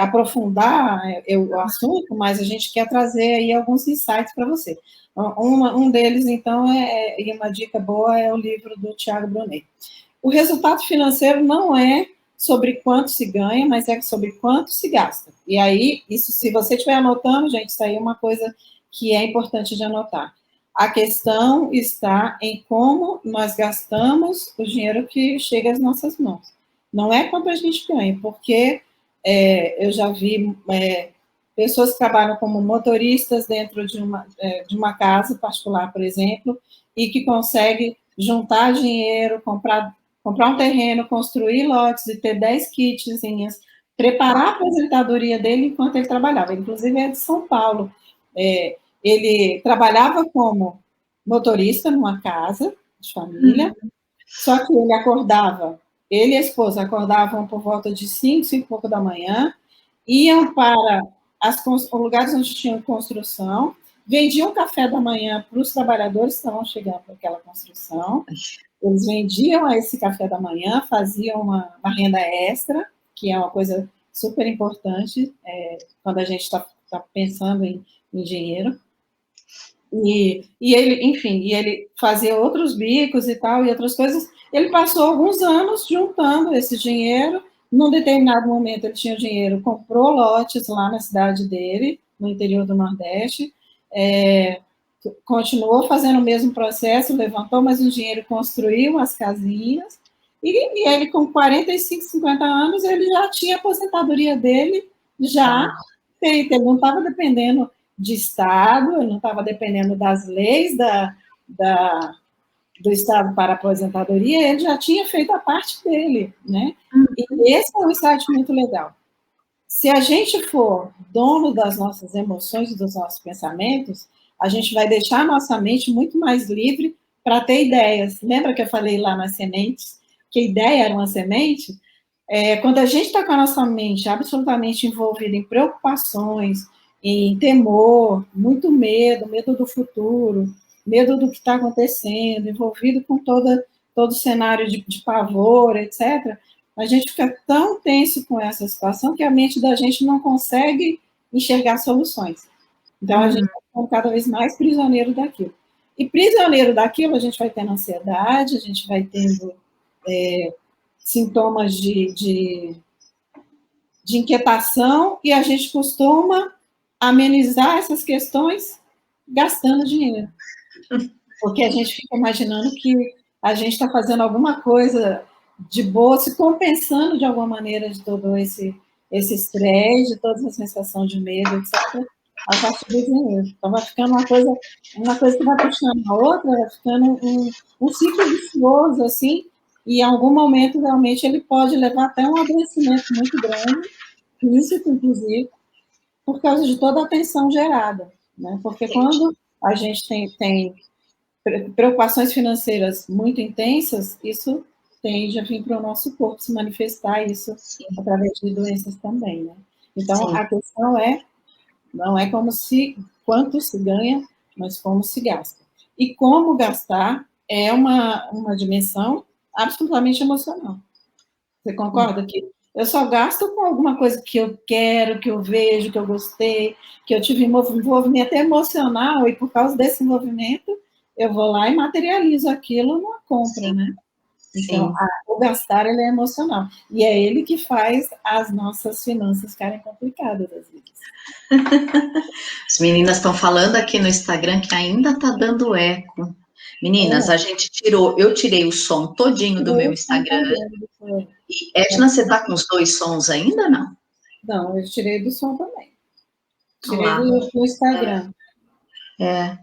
Speaker 2: aprofundar o assunto, mas a gente quer trazer aí alguns insights para você. Um deles, então, e uma dica boa é o livro do Tiago Brunet. O resultado financeiro não é sobre quanto se ganha, mas é sobre quanto se gasta. E aí, isso, se você estiver anotando, gente, isso aí é uma coisa que é importante de anotar. A questão está em como nós gastamos o dinheiro que chega às nossas mãos. Não é quanto a gente ganha, porque eu já vi pessoas que trabalham como motoristas dentro de uma casa particular, por exemplo, e que conseguem juntar dinheiro, comprar um terreno, construir lotes e ter 10 kitzinhas, preparar a aposentadoria dele enquanto ele trabalhava. Inclusive, é de São Paulo. Ele trabalhava como motorista numa casa de família, só que ele acordava, ele e a esposa acordavam por volta de 5 e pouco da manhã, iam para os lugares onde tinham construção, vendiam café da manhã para os trabalhadores que estavam chegando para aquela construção, eles vendiam esse café da manhã, faziam uma renda extra, que é uma coisa super importante quando a gente está pensando em dinheiro. E ele, enfim, ele fazia outros bicos e tal, e outras coisas. Ele passou alguns anos juntando esse dinheiro. Num determinado momento, ele tinha dinheiro, comprou lotes lá na cidade dele, no interior do Nordeste, continuou fazendo o mesmo processo, levantou mais um dinheiro, construiu as casinhas, e ele, com 45, 50 anos, ele já tinha a aposentadoria dele já feita. Ele não estava dependendo de Estado, ele não estava dependendo das leis do Estado para a aposentadoria, ele já tinha feito a parte dele, né? E esse é um insight muito legal. Se a gente for dono das nossas emoções e dos nossos pensamentos, a gente vai deixar a nossa mente muito mais livre para ter ideias. Lembra que eu falei lá nas sementes, que a ideia era uma semente? Quando a gente está com a nossa mente absolutamente envolvida em preocupações, em temor, muito medo do futuro, medo do que está acontecendo, envolvido com todo o cenário de pavor, etc., a gente fica tão tenso com essa situação que a mente da gente não consegue enxergar soluções. Então, a gente está cada vez mais prisioneiro daquilo. E prisioneiro daquilo, a gente vai tendo ansiedade, a gente vai tendo sintomas de inquietação, e a gente costuma amenizar essas questões gastando dinheiro. Porque a gente fica imaginando que a gente está fazendo alguma coisa de boa, se compensando de alguma maneira de todo esse estresse, de toda essa sensação de medo, etc., a partir do dinheiro. Então, vai ficando uma coisa que vai puxando a outra, vai ficando um ciclo vicioso, assim, e em algum momento, realmente, ele pode levar até um adoecimento muito grande, físico, inclusive, por causa de toda a tensão gerada, né? Porque quando a gente tem preocupações financeiras muito intensas, isso tende a vir para o nosso corpo, se manifestar isso através de doenças também, né? Então, a questão não é quanto se ganha, mas como se gasta. E como gastar é uma dimensão absolutamente emocional. Você concorda que eu só gasto com alguma coisa que eu quero, que eu vejo, que eu gostei, que eu tive envolvimento emocional, e por causa desse envolvimento, eu vou lá e materializo aquilo numa compra, né? Então, o gastar, ele é emocional. E é ele que faz as nossas finanças ficarem complicadas, às vezes.
Speaker 1: As meninas estão falando aqui no Instagram que ainda está dando eco. Meninas, eu tirei o som todinho do meu Instagram. E, Edna, você está com os dois sons ainda, não?
Speaker 2: Não, eu tirei do som também. Tirei do Instagram.
Speaker 1: É.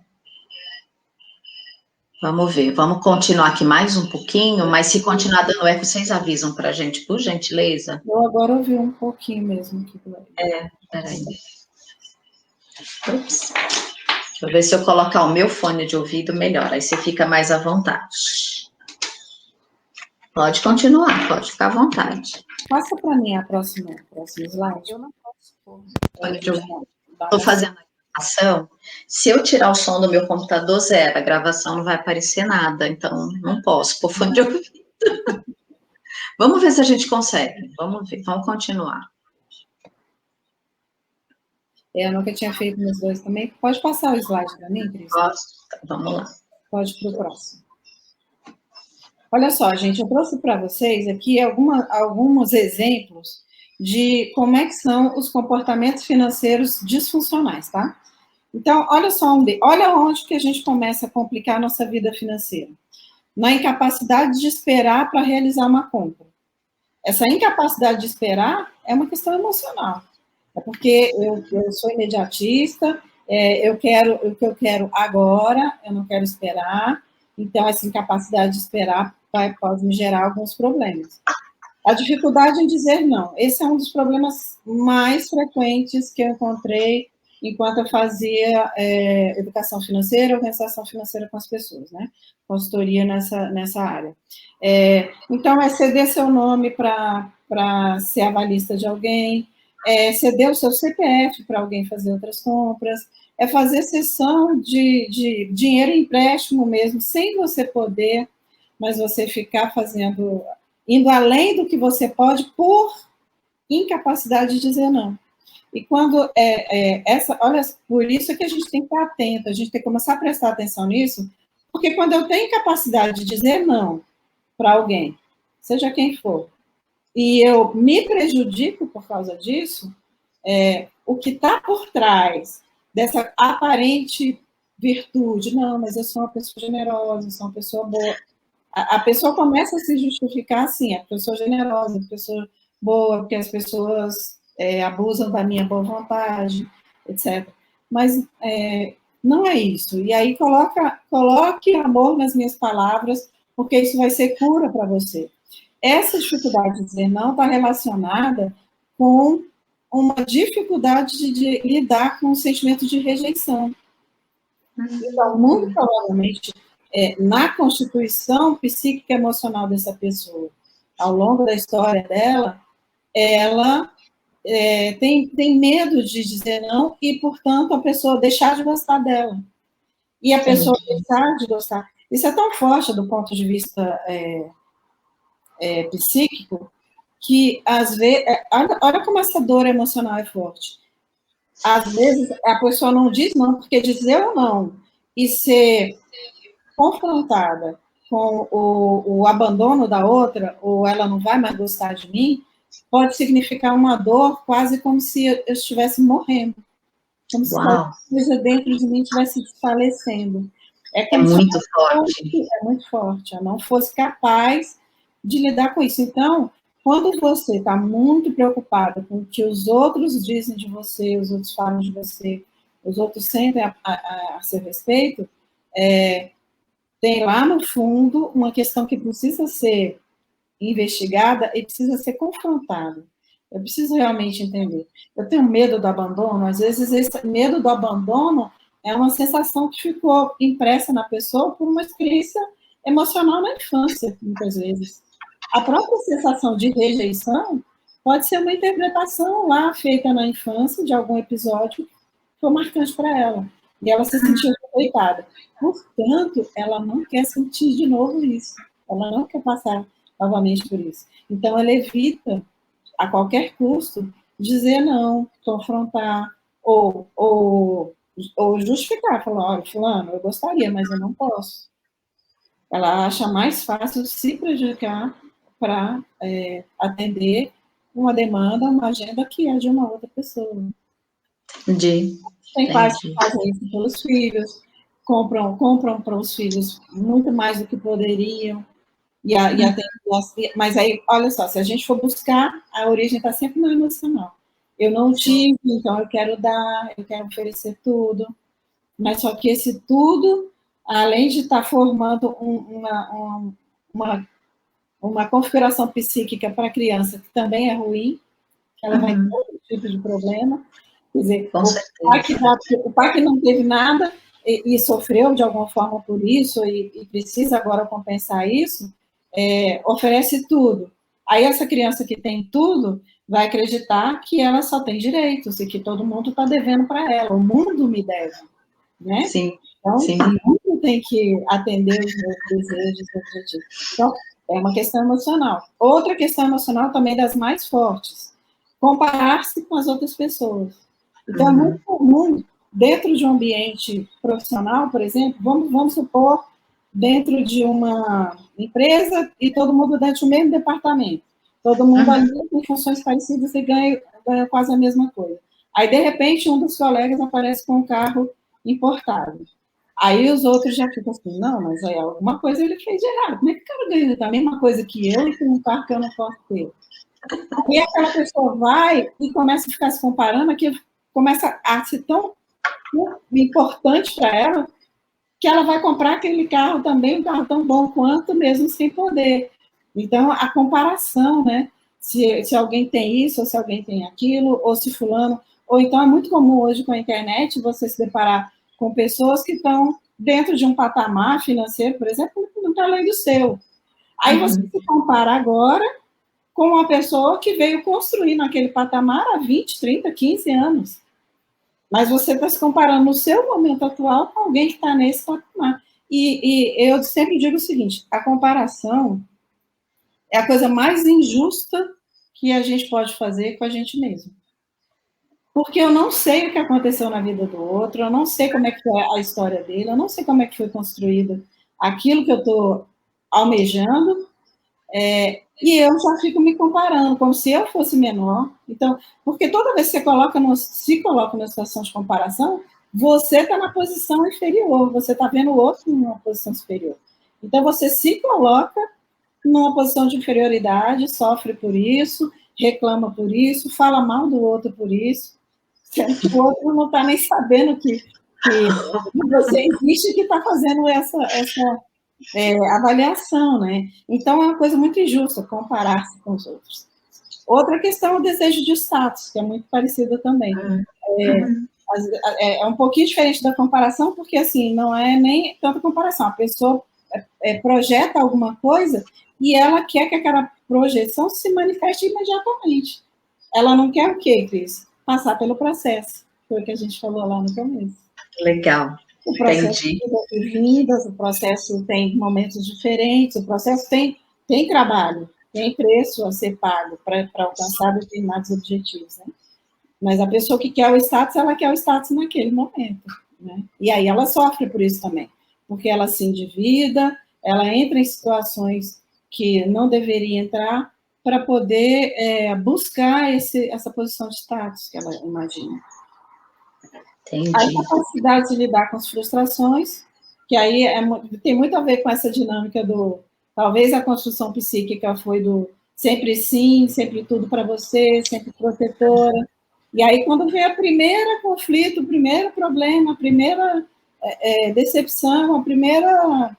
Speaker 1: Vamos ver, vamos continuar aqui mais um pouquinho, mas se continuar dando eco, vocês avisam para a gente, por gentileza?
Speaker 2: Eu agora ouvi um pouquinho mesmo aqui.
Speaker 1: Peraí. Ups. Deixa eu ver se eu colocar o meu fone de ouvido melhor, aí você fica mais à vontade. Pode continuar, pode ficar à vontade.
Speaker 2: Passa para mim a próxima slide.
Speaker 1: Eu não posso pôr fone de ouvido. Estou fazendo a gravação. Se eu tirar o som do meu computador, zero. A gravação não vai aparecer nada, então não posso pôr fone de ouvido. Vamos ver se a gente consegue. Vamos ver, vamos continuar.
Speaker 2: Eu nunca tinha feito nos dois também. Pode passar o slide para mim, Cris?
Speaker 1: Posso? Vamos lá.
Speaker 2: Pode para o próximo. Olha só, gente, eu trouxe para vocês aqui alguns exemplos de como é que são os comportamentos financeiros disfuncionais, tá? Então, olha só, olha onde que a gente começa a complicar a nossa vida financeira. Na incapacidade de esperar para realizar uma compra. Essa incapacidade de esperar é uma questão emocional. É porque eu sou imediatista, eu quero o que eu quero agora, eu não quero esperar. Então, essa incapacidade de esperar pode me gerar alguns problemas. A dificuldade em dizer não. Esse é um dos problemas mais frequentes que eu encontrei enquanto eu fazia educação financeira, organização financeira com as pessoas, né? Consultoria nessa área. Então, é ceder seu nome para ser avalista de alguém, ceder o seu CPF para alguém fazer outras compras, é fazer cessão de dinheiro em empréstimo mesmo, sem você poder, mas você ficar indo além do que você pode por incapacidade de dizer não. E quando olha, por isso é que a gente tem que estar atento, a gente tem que começar a prestar atenção nisso, porque quando eu tenho capacidade de dizer não para alguém, seja quem for, e eu me prejudico por causa disso, o que está por trás dessa aparente virtude, não, mas eu sou uma pessoa generosa, eu sou uma pessoa boa, a pessoa começa a se justificar assim, a pessoa generosa, a pessoa boa, porque as pessoas abusam da minha boa vontade, etc. Mas não é isso. E aí coloque amor nas minhas palavras, porque isso vai ser cura para você. Essa dificuldade de dizer não está relacionada com uma dificuldade de lidar com o sentimento de rejeição. Então, muito provavelmente, na constituição psíquica e emocional dessa pessoa, ao longo da história dela, ela tem medo de dizer não e, portanto, a pessoa deixar de gostar dela. E a pessoa deixar de gostar. Isso é tão forte do ponto de vista psíquico que, às vezes, olha como essa dor emocional é forte. Às vezes, a pessoa não diz não, porque dizer ou não e ser confrontada com o abandono da outra, ou ela não vai mais gostar de mim, pode significar uma dor quase como se eu estivesse morrendo. Como se alguma coisa dentro de mim estivesse desfalecendo.
Speaker 1: É muito forte.
Speaker 2: É muito forte. Eu não fosse capaz de lidar com isso. Então, quando você está muito preocupado com o que os outros dizem de você, os outros falam de você, os outros sentem a seu respeito, tem lá no fundo uma questão que precisa ser investigada e precisa ser confrontada. Eu preciso realmente entender. Eu tenho medo do abandono, às vezes esse medo do abandono é uma sensação que ficou impressa na pessoa por uma experiência emocional na infância, muitas vezes. A própria sensação de rejeição pode ser uma interpretação lá feita na infância de algum episódio que foi marcante para ela. E ela se sentiu rejeitada. Portanto, ela não quer sentir de novo isso. Ela não quer passar novamente por isso. Então, ela evita, a qualquer custo, dizer não, confrontar, ou justificar, falar, olha, fulano, eu gostaria, mas eu não posso. Ela acha mais fácil se prejudicar para atender uma demanda, uma agenda que é de uma outra pessoa. Tem pais que fazem isso pelos filhos, compram para os filhos muito mais do que poderiam, mas aí, olha só, se a gente for buscar, a origem está sempre no emocional. Eu não tive, então eu quero dar, eu quero oferecer tudo. mas só que esse tudo, além de estar formando uma configuração psíquica para a criança, que também é ruim, que ela vai ter outro tipo de problema. Quer dizer, o pai que não teve nada e sofreu de alguma forma por isso e precisa agora compensar isso, oferece tudo. Aí essa criança que tem tudo vai acreditar que ela só tem direitos e que todo mundo está devendo para ela. O mundo me deve, né?
Speaker 1: Sim,
Speaker 2: então,
Speaker 1: sim.
Speaker 2: O mundo tem que atender os meus desejos e objetivos. Então, é uma questão emocional. Outra questão emocional também das mais fortes, comparar-se com as outras pessoas. Então, é muito comum, dentro de um ambiente profissional, por exemplo, vamos supor, dentro de uma empresa e todo mundo dentro do mesmo departamento. Todo mundo ali tem funções parecidas e ganha quase a mesma coisa. Aí, de repente, um dos colegas aparece com um carro importado. Aí os outros já ficam assim, não, mas aí alguma coisa ele fez de errado. Como é que o cara ganha a mesma coisa que eu e tem um carro que eu não posso ter? Aí aquela pessoa vai e começa a ficar se comparando, aquilo começa a ser tão importante para ela, que ela vai comprar aquele carro também, um carro tão bom quanto, mesmo sem poder. Então, a comparação, né? Se alguém tem isso, ou se alguém tem aquilo, ou se fulano... Ou então, é muito comum hoje com a internet você se deparar com pessoas que estão dentro de um patamar financeiro, por exemplo, muito além do seu. Aí você se compara agora com uma pessoa que veio construir naquele patamar há 20, 30, 15 anos. Mas você está se comparando no seu momento atual com alguém que está nesse patamar. E eu sempre digo o seguinte, a comparação é a coisa mais injusta que a gente pode fazer com a gente mesmo. Porque eu não sei o que aconteceu na vida do outro, eu não sei como é que foi a história dele, eu não sei como é que foi construído aquilo que eu estou almejando, e eu já fico me comparando, como se eu fosse menor. Então, porque toda vez que você se coloca numa situação de comparação, você está na posição inferior, você está vendo o outro numa posição superior. Então, você se coloca numa posição de inferioridade, sofre por isso, reclama por isso, fala mal do outro por isso, sendo que o outro não está nem sabendo que você existe e que está fazendo essa avaliação, né? Então, é uma coisa muito injusta comparar-se com os outros. Outra questão é o desejo de status, que é muito parecida também. É um pouquinho diferente da comparação, porque, assim, não é nem tanta comparação. A pessoa projeta alguma coisa e ela quer que aquela projeção se manifeste imediatamente. Ela não quer o quê, Cris? Passar pelo processo. Foi o que a gente falou lá no começo.
Speaker 1: Legal.
Speaker 2: O processo tem vindas, o processo tem momentos diferentes, o processo tem trabalho, tem preço a ser pago para alcançar determinados objetivos, né? Mas a pessoa que quer o status, ela quer o status naquele momento, né? E aí ela sofre por isso também, porque ela se endivida, ela entra em situações que não deveria entrar para poder buscar essa posição de status que ela imagina.
Speaker 1: Entendi.
Speaker 2: A capacidade de lidar com as frustrações, que aí tem muito a ver com essa dinâmica talvez a construção psíquica foi do sempre sim, sempre tudo para você, sempre protetora. E aí, quando vem a primeira conflito, o primeiro problema, a primeira decepção, a primeira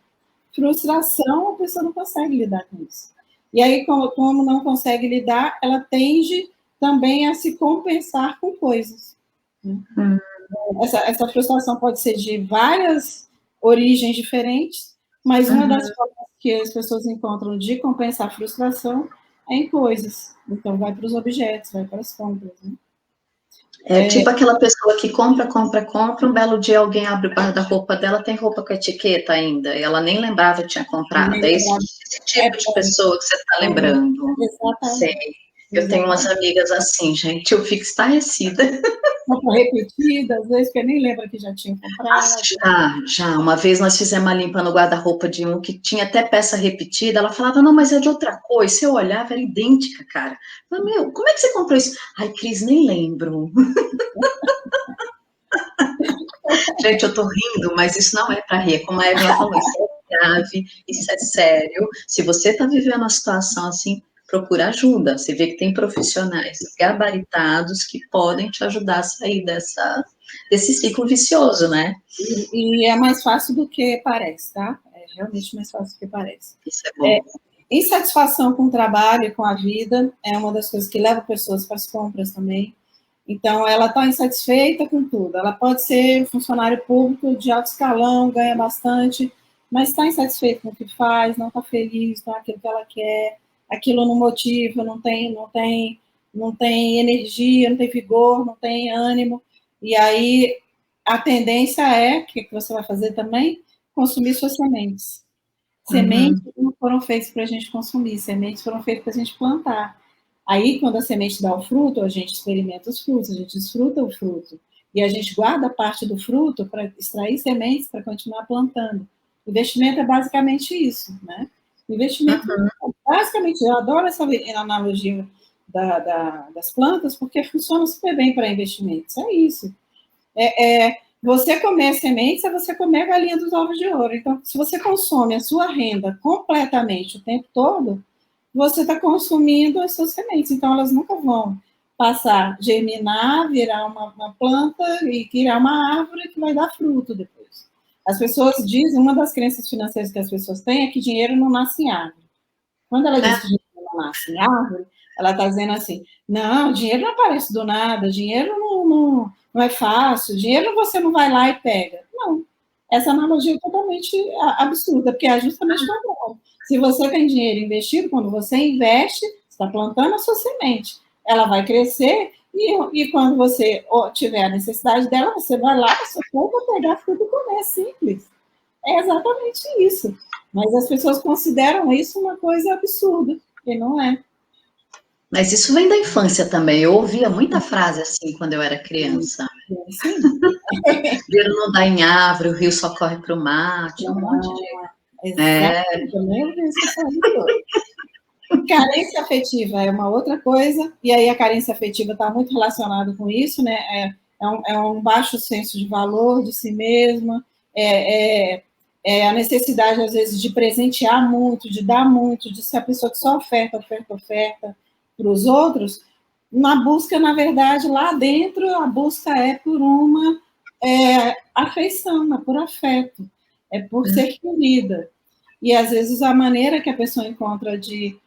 Speaker 2: frustração, a pessoa não consegue lidar com isso. E aí, como não consegue lidar, ela tende também a se compensar com coisas. Né? Essa frustração pode ser de várias origens diferentes, mas uma das formas que as pessoas encontram de compensar a frustração é em coisas. Então, vai para os objetos, vai para as compras. Né?
Speaker 1: Tipo aquela pessoa que compra, um belo dia alguém abre o guarda-roupa dela, tem roupa com etiqueta ainda, e ela nem lembrava que tinha comprado. É esse tipo de pessoa que você está lembrando.
Speaker 2: Exatamente.
Speaker 1: Sei. Eu tenho umas amigas assim, gente, eu fico estarrecida.
Speaker 2: Compra repetida, às vezes, que eu nem lembro que já tinha comprado.
Speaker 1: Já. Uma vez nós fizemos uma limpa no guarda-roupa de um que tinha até peça repetida. Ela falava, não, mas é de outra cor. E se eu olhava, era idêntica, cara. Eu falei, meu, como é que você comprou isso? Ai, Cris, nem lembro. Gente, eu tô rindo, mas isso não é para rir. Como a Evelyn falou, isso é grave, isso é sério. Se você tá vivendo uma situação assim, procura ajuda. Você vê que tem profissionais gabaritados que podem te ajudar a sair dessa desse ciclo vicioso, né?
Speaker 2: E é mais fácil do que parece, tá? É realmente mais fácil do que parece.
Speaker 1: Isso é bom.
Speaker 2: Insatisfação com o trabalho e com a vida é uma das coisas que leva pessoas para as compras também. Então, ela está insatisfeita com tudo. Ela pode ser funcionário público de alto escalão, ganha bastante, mas está insatisfeita com o que faz, não está feliz com aquilo que ela quer, aquilo não motiva, não tem energia, não tem vigor, não tem ânimo. E aí, a tendência é, o que você vai fazer também? Consumir suas sementes. Sementes não foram feitas para a gente consumir, sementes foram feitas para a gente plantar. Aí, quando a semente dá o fruto, a gente experimenta os frutos, a gente desfruta o fruto. E a gente guarda parte do fruto para extrair sementes para continuar plantando. Investimento é basicamente isso, né? Investimento é basicamente, eu adoro essa analogia das plantas, porque funciona super bem para investimentos. É isso. Você comer sementes é você comer a galinha dos ovos de ouro. Então, se você consome a sua renda completamente o tempo todo, você está consumindo as suas sementes. Então, elas nunca vão passar, germinar, virar uma planta e criar uma árvore que vai dar fruto depois. As pessoas dizem, uma das crenças financeiras que as pessoas têm é que dinheiro não nasce em árvore. Quando ela diz que dinheiro não nasce em árvore, ela está dizendo assim, não, dinheiro não aparece do nada, dinheiro não é fácil, dinheiro você não vai lá e pega. Não, essa analogia é totalmente absurda, porque é justamente o contrário. Se você tem dinheiro investido, quando você investe, você está plantando a sua semente. Ela vai crescer e quando você tiver a necessidade dela, você vai lá, você vai pegar fruto e comer, é simples. É exatamente isso. Mas as pessoas consideram isso uma coisa absurda, e não é.
Speaker 1: Mas isso vem da infância também. Eu ouvia muita frase assim quando eu era criança.
Speaker 2: Sim.
Speaker 1: Dinheiro não dá em árvore, o rio só corre para o mar. Tinha um monte de...
Speaker 2: Exatamente, eu nem ouvi essa frase toda. Carência afetiva é uma outra coisa, e aí a carência afetiva está muito relacionada com isso, né? É um baixo senso de valor de si mesma, a necessidade, às vezes, de presentear muito, de dar muito, de ser a pessoa que só oferta para os outros, na busca, na verdade, lá dentro, a busca é por uma afeição, é por afeto, é por ser querida. E, às vezes, a maneira que a pessoa encontra de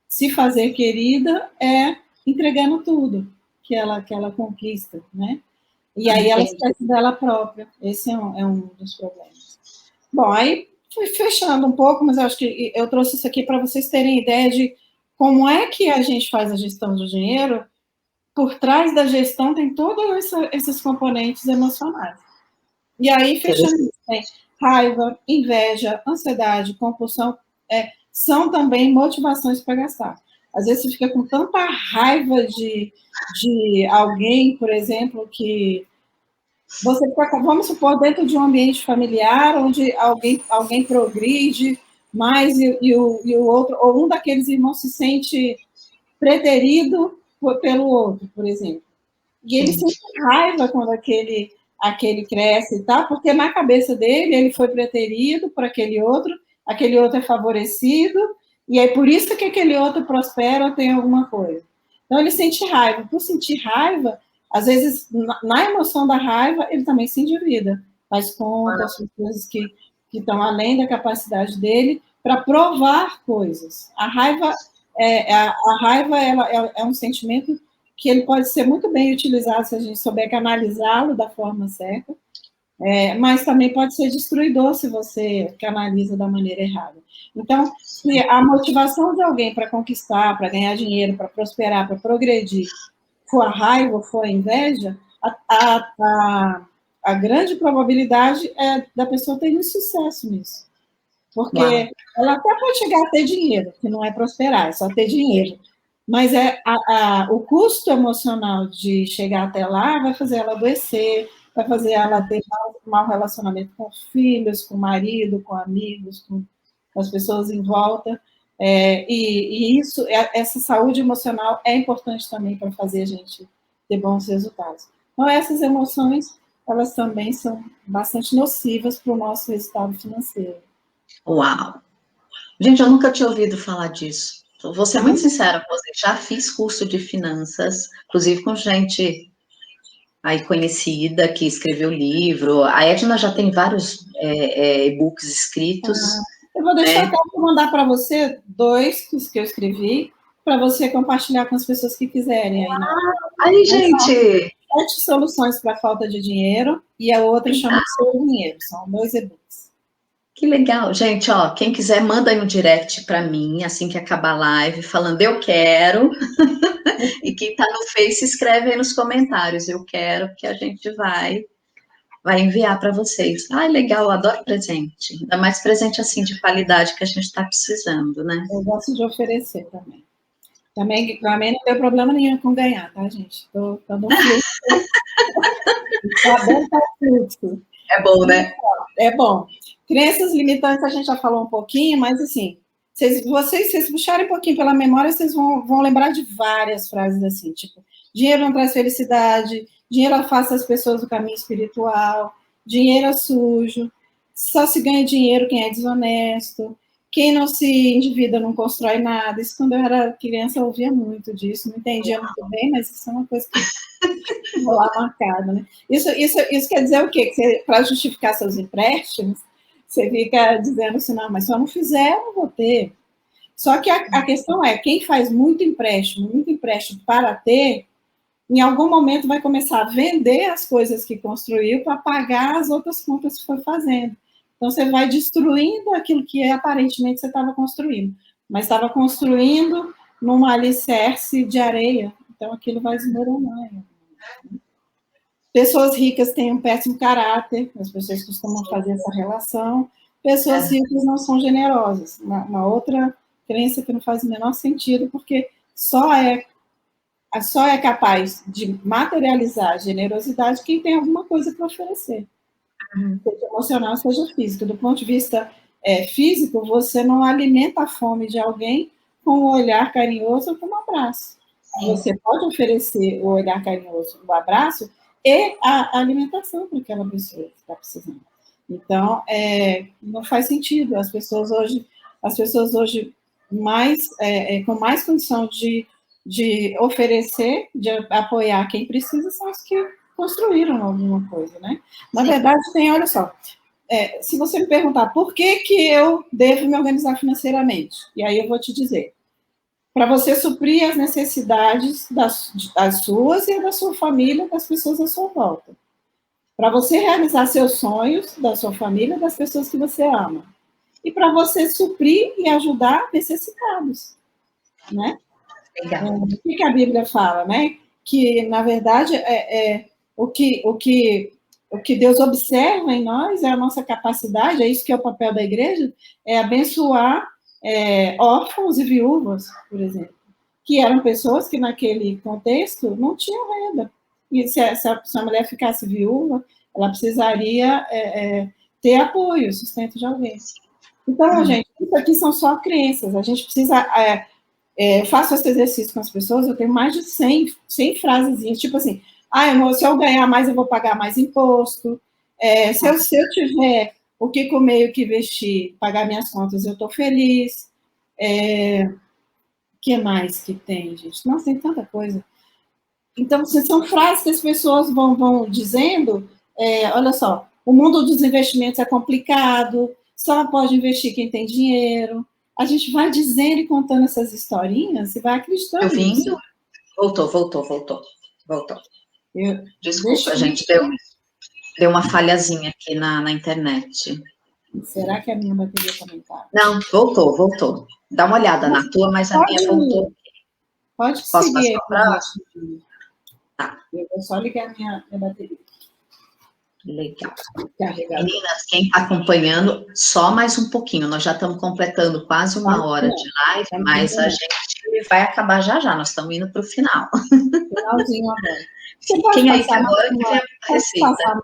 Speaker 2: se fazer querida é entregando tudo que ela conquista, né? E aí ela esquece dela própria. Esse é um dos problemas. Bom, aí fui fechando um pouco, mas eu acho que eu trouxe isso aqui para vocês terem ideia de como é que a gente faz a gestão do dinheiro. Por trás da gestão tem todos esses componentes emocionais. E aí, fechando, tem raiva, inveja, ansiedade, compulsão, são também motivações para gastar. Às vezes você fica com tanta raiva de alguém, por exemplo, que você fica, vamos supor, dentro de um ambiente familiar, onde alguém progride mais e o outro, ou um daqueles irmãos se sente preterido pelo outro, por exemplo. E ele sente raiva quando aquele cresce, tá? Porque na cabeça dele, ele foi preterido por aquele outro é favorecido, e é por isso que aquele outro prospera ou tem alguma coisa. Então, ele sente raiva. Por sentir raiva, às vezes, na emoção da raiva, ele também se endivida, faz contas, coisas que estão além da capacidade dele, para provar coisas. A raiva, ela é um sentimento que ele pode ser muito bem utilizado se a gente souber canalizá-lo da forma certa, mas também pode ser destruidor se você canaliza da maneira errada. Então, se a motivação de alguém para conquistar, para ganhar dinheiro, para prosperar, para progredir, for a raiva, for a inveja, a grande probabilidade é da pessoa ter sucesso nisso. Porque ela até pode chegar a ter dinheiro, que não é prosperar, é só ter dinheiro. Mas o custo emocional de chegar até lá vai fazer ela adoecer, vai fazer ela ter mau relacionamento com os filhos, com o marido, com amigos, com as pessoas em volta. E essa saúde emocional é importante também para fazer a gente ter bons resultados. Então, essas emoções, elas também são bastante nocivas para o nosso resultado financeiro.
Speaker 1: Uau! Gente, eu nunca tinha ouvido falar disso. Vou ser muito sincera com você, já fiz curso de finanças, inclusive com gente aí conhecida, que escreveu livro. A Edna já tem vários e-books escritos.
Speaker 2: Eu vou deixar até mandar para você 2 que eu escrevi, para você compartilhar com as pessoas que quiserem.
Speaker 1: Aí, gente!
Speaker 2: 7 soluções para a falta de dinheiro, e a outra chama de Seu Dinheiro. São 2 e-books.
Speaker 1: Que legal. Gente, ó, quem quiser, manda aí um direct para mim, assim que acabar a live, falando eu quero. E quem tá no Face, escreve aí nos comentários, eu quero, que a gente vai enviar para vocês. Ai, legal, eu adoro presente. Ainda mais presente assim de qualidade que a gente está precisando, né?
Speaker 2: Eu gosto de oferecer também. Também não tem problema nenhum com ganhar, tá, gente? Tô no fluxo. Tá bom, tá fluxo.
Speaker 1: É bom, né?
Speaker 2: É bom. Crenças limitantes a gente já falou um pouquinho, mas assim, se vocês puxarem um pouquinho pela memória, vocês vão lembrar de várias frases assim, tipo, dinheiro não traz felicidade, dinheiro afasta as pessoas do caminho espiritual, dinheiro é sujo, só se ganha dinheiro quem é desonesto, quem não se endivida não constrói nada. Isso quando eu era criança eu ouvia muito disso, não entendia muito bem, mas isso é uma coisa que vou lá marcada, né? Isso quer dizer o quê? Que para justificar seus empréstimos, você fica dizendo assim, não, mas se eu não fizer, eu não vou ter. Só que a questão é, quem faz muito empréstimo para ter, em algum momento vai começar a vender as coisas que construiu para pagar as outras contas que foi fazendo. Então, você vai destruindo aquilo que aparentemente você estava construindo, mas estava construindo num alicerce de areia, então aquilo vai desmoronar. Pessoas ricas têm um péssimo caráter, as pessoas costumam fazer essa relação. Pessoas ricas não são generosas. Uma outra crença que não faz o menor sentido, porque só é capaz de materializar a generosidade quem tem alguma coisa para oferecer. Seja emocional, seja físico. Do ponto de vista físico, você não alimenta a fome de alguém com um olhar carinhoso ou com um abraço. Você pode oferecer o olhar carinhoso, o abraço e a alimentação para aquela pessoa que está precisando. Então, não faz sentido. As pessoas hoje com mais condição de oferecer, de apoiar quem precisa, são os que construíram alguma coisa, né? Na verdade, olha só, se você me perguntar por que eu devo me organizar financeiramente, e aí eu vou te dizer, para você suprir as necessidades das suas e da sua família, das pessoas à sua volta. Para você realizar seus sonhos, da sua família, das pessoas que você ama. E para você suprir e ajudar necessitados, né?
Speaker 1: Legal.
Speaker 2: O que a Bíblia fala, né? Que, na verdade, o que Deus observa em nós é a nossa capacidade, é isso que é o papel da igreja, é abençoar órfãos e viúvas, por exemplo, que eram pessoas que, naquele contexto, não tinham renda. E se a mulher ficasse viúva, ela precisaria ter apoio, sustento de alguém. Então, gente, isso aqui são só crenças. A gente precisa... faço esse exercício com as pessoas, eu tenho mais de 100 frasezinhas, tipo assim, se eu ganhar mais, eu vou pagar mais imposto, se eu tiver o que comer e o que vestir, pagar minhas contas, eu estou feliz. O que mais que tem, gente? Nossa, tem tanta coisa. Então, são frases que as pessoas vão dizendo, olha só, o mundo dos investimentos é complicado, só pode investir quem tem dinheiro. A gente vai dizendo e contando essas historinhas e vai acreditando
Speaker 1: nisso. Voltou. Desculpa, gente, deu uma falhazinha aqui na internet.
Speaker 2: Será que a minha bateria também tá?
Speaker 1: Não, voltou. Dá uma olhada na tua, mas a minha voltou.
Speaker 2: Pode
Speaker 1: Posso
Speaker 2: seguir.
Speaker 1: Tá.
Speaker 2: Eu vou só ligar a minha bateria.
Speaker 1: Legal. Meninas, quem está acompanhando, só mais um pouquinho. Nós já estamos completando quase uma hora de live, mas a gente vai acabar já. Nós estamos indo para o final.
Speaker 2: Finalzinho agora.
Speaker 1: Quem aí que agora que vem a receita?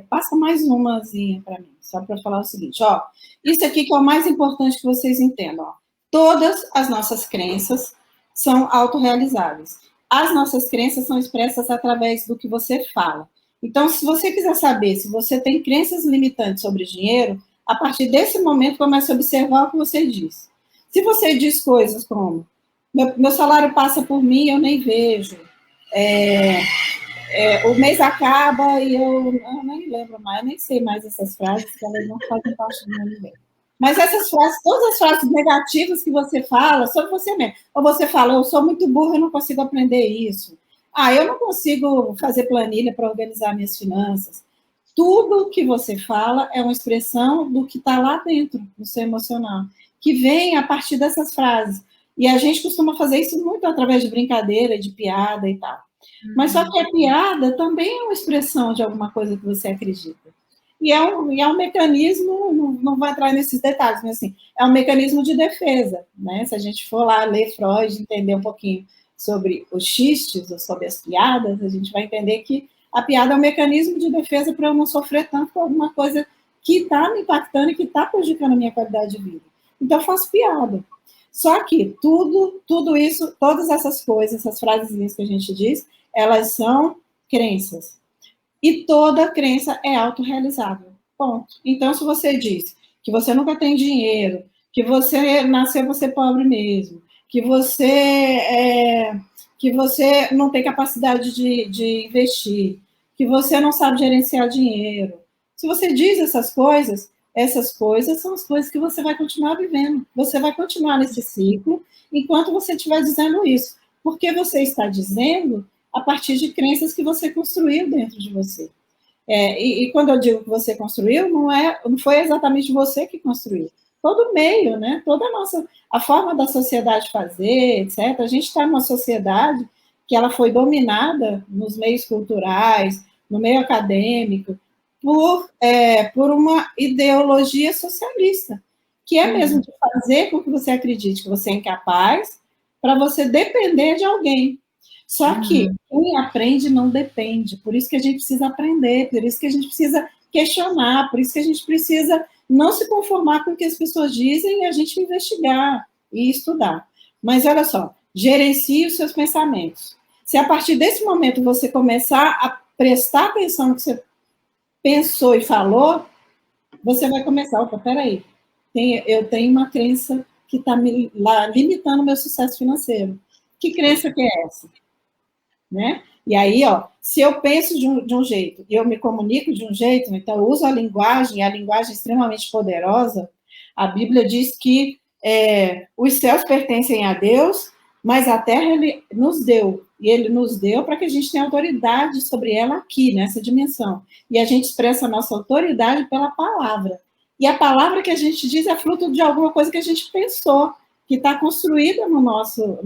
Speaker 2: Passa mais umazinha para mim, só para falar o seguinte, ó. Isso aqui que é o mais importante que vocês entendam, ó. Todas as nossas crenças são autorrealizáveis. As nossas crenças são expressas através do que você fala. Então, se você quiser saber se você tem crenças limitantes sobre dinheiro, a partir desse momento, comece a observar o que você diz. Se você diz coisas como, meu salário passa por mim, eu nem vejo. o mês acaba e eu nem lembro mais, nem sei mais essas frases, que elas não fazem parte do meu universo. Mas essas frases, todas as frases negativas que você fala sobre você mesmo. Ou você fala, eu sou muito burro, eu não consigo aprender isso. Eu não consigo fazer planilha para organizar minhas finanças. Tudo que você fala é uma expressão do que está lá dentro, do seu emocional, que vem a partir dessas frases. E a gente costuma fazer isso muito através de brincadeira, de piada e tal. Mas só que a piada também é uma expressão de alguma coisa que você acredita. E é um mecanismo, não vou entrar nesses detalhes, mas assim, é um mecanismo de defesa, né? Se a gente for lá ler Freud, entender um pouquinho sobre os xistes, ou sobre as piadas, a gente vai entender que a piada é um mecanismo de defesa para eu não sofrer tanto com alguma coisa que está me impactando e que está prejudicando a minha qualidade de vida. Então, eu faço piada. Só que tudo isso, todas essas coisas, essas frasezinhas que a gente diz, elas são crenças. E toda crença é autorrealizável. Ponto. Então, se você diz que você nunca tem dinheiro, que você nasceu você pobre mesmo, que você não tem capacidade de investir, que você não sabe gerenciar dinheiro. Se você diz essas coisas são as coisas que você vai continuar vivendo. Você vai continuar nesse ciclo enquanto você estiver dizendo isso. Porque você está dizendo a partir de crenças que você construiu dentro de você. E quando eu digo que você construiu, não foi exatamente você que construiu. Todo o meio, né? Toda a forma da sociedade fazer, etc. A gente está numa sociedade que ela foi dominada nos meios culturais, no meio acadêmico, por uma ideologia socialista, que é mesmo de fazer com que você acredite que você é incapaz para você depender de alguém. Só que quem aprende não depende, por isso que a gente precisa aprender, por isso que a gente precisa questionar, por isso que a gente precisa não se conformar com o que as pessoas dizem e a gente investigar e estudar. Mas olha só, gerencie os seus pensamentos. Se a partir desse momento você começar a prestar atenção no que você pensou e falou, você vai começar, peraí, eu tenho uma crença que está limitando o meu sucesso financeiro. Que crença que é essa? Né? E aí, se eu penso de um jeito e eu me comunico de um jeito, então eu uso a linguagem é extremamente poderosa. A Bíblia diz que os céus pertencem a Deus, mas a terra Ele nos deu. E Ele nos deu para que a gente tenha autoridade sobre ela aqui, nessa dimensão. E a gente expressa a nossa autoridade pela palavra. E a palavra que a gente diz é fruto de alguma coisa que a gente pensou, que está construída no nosso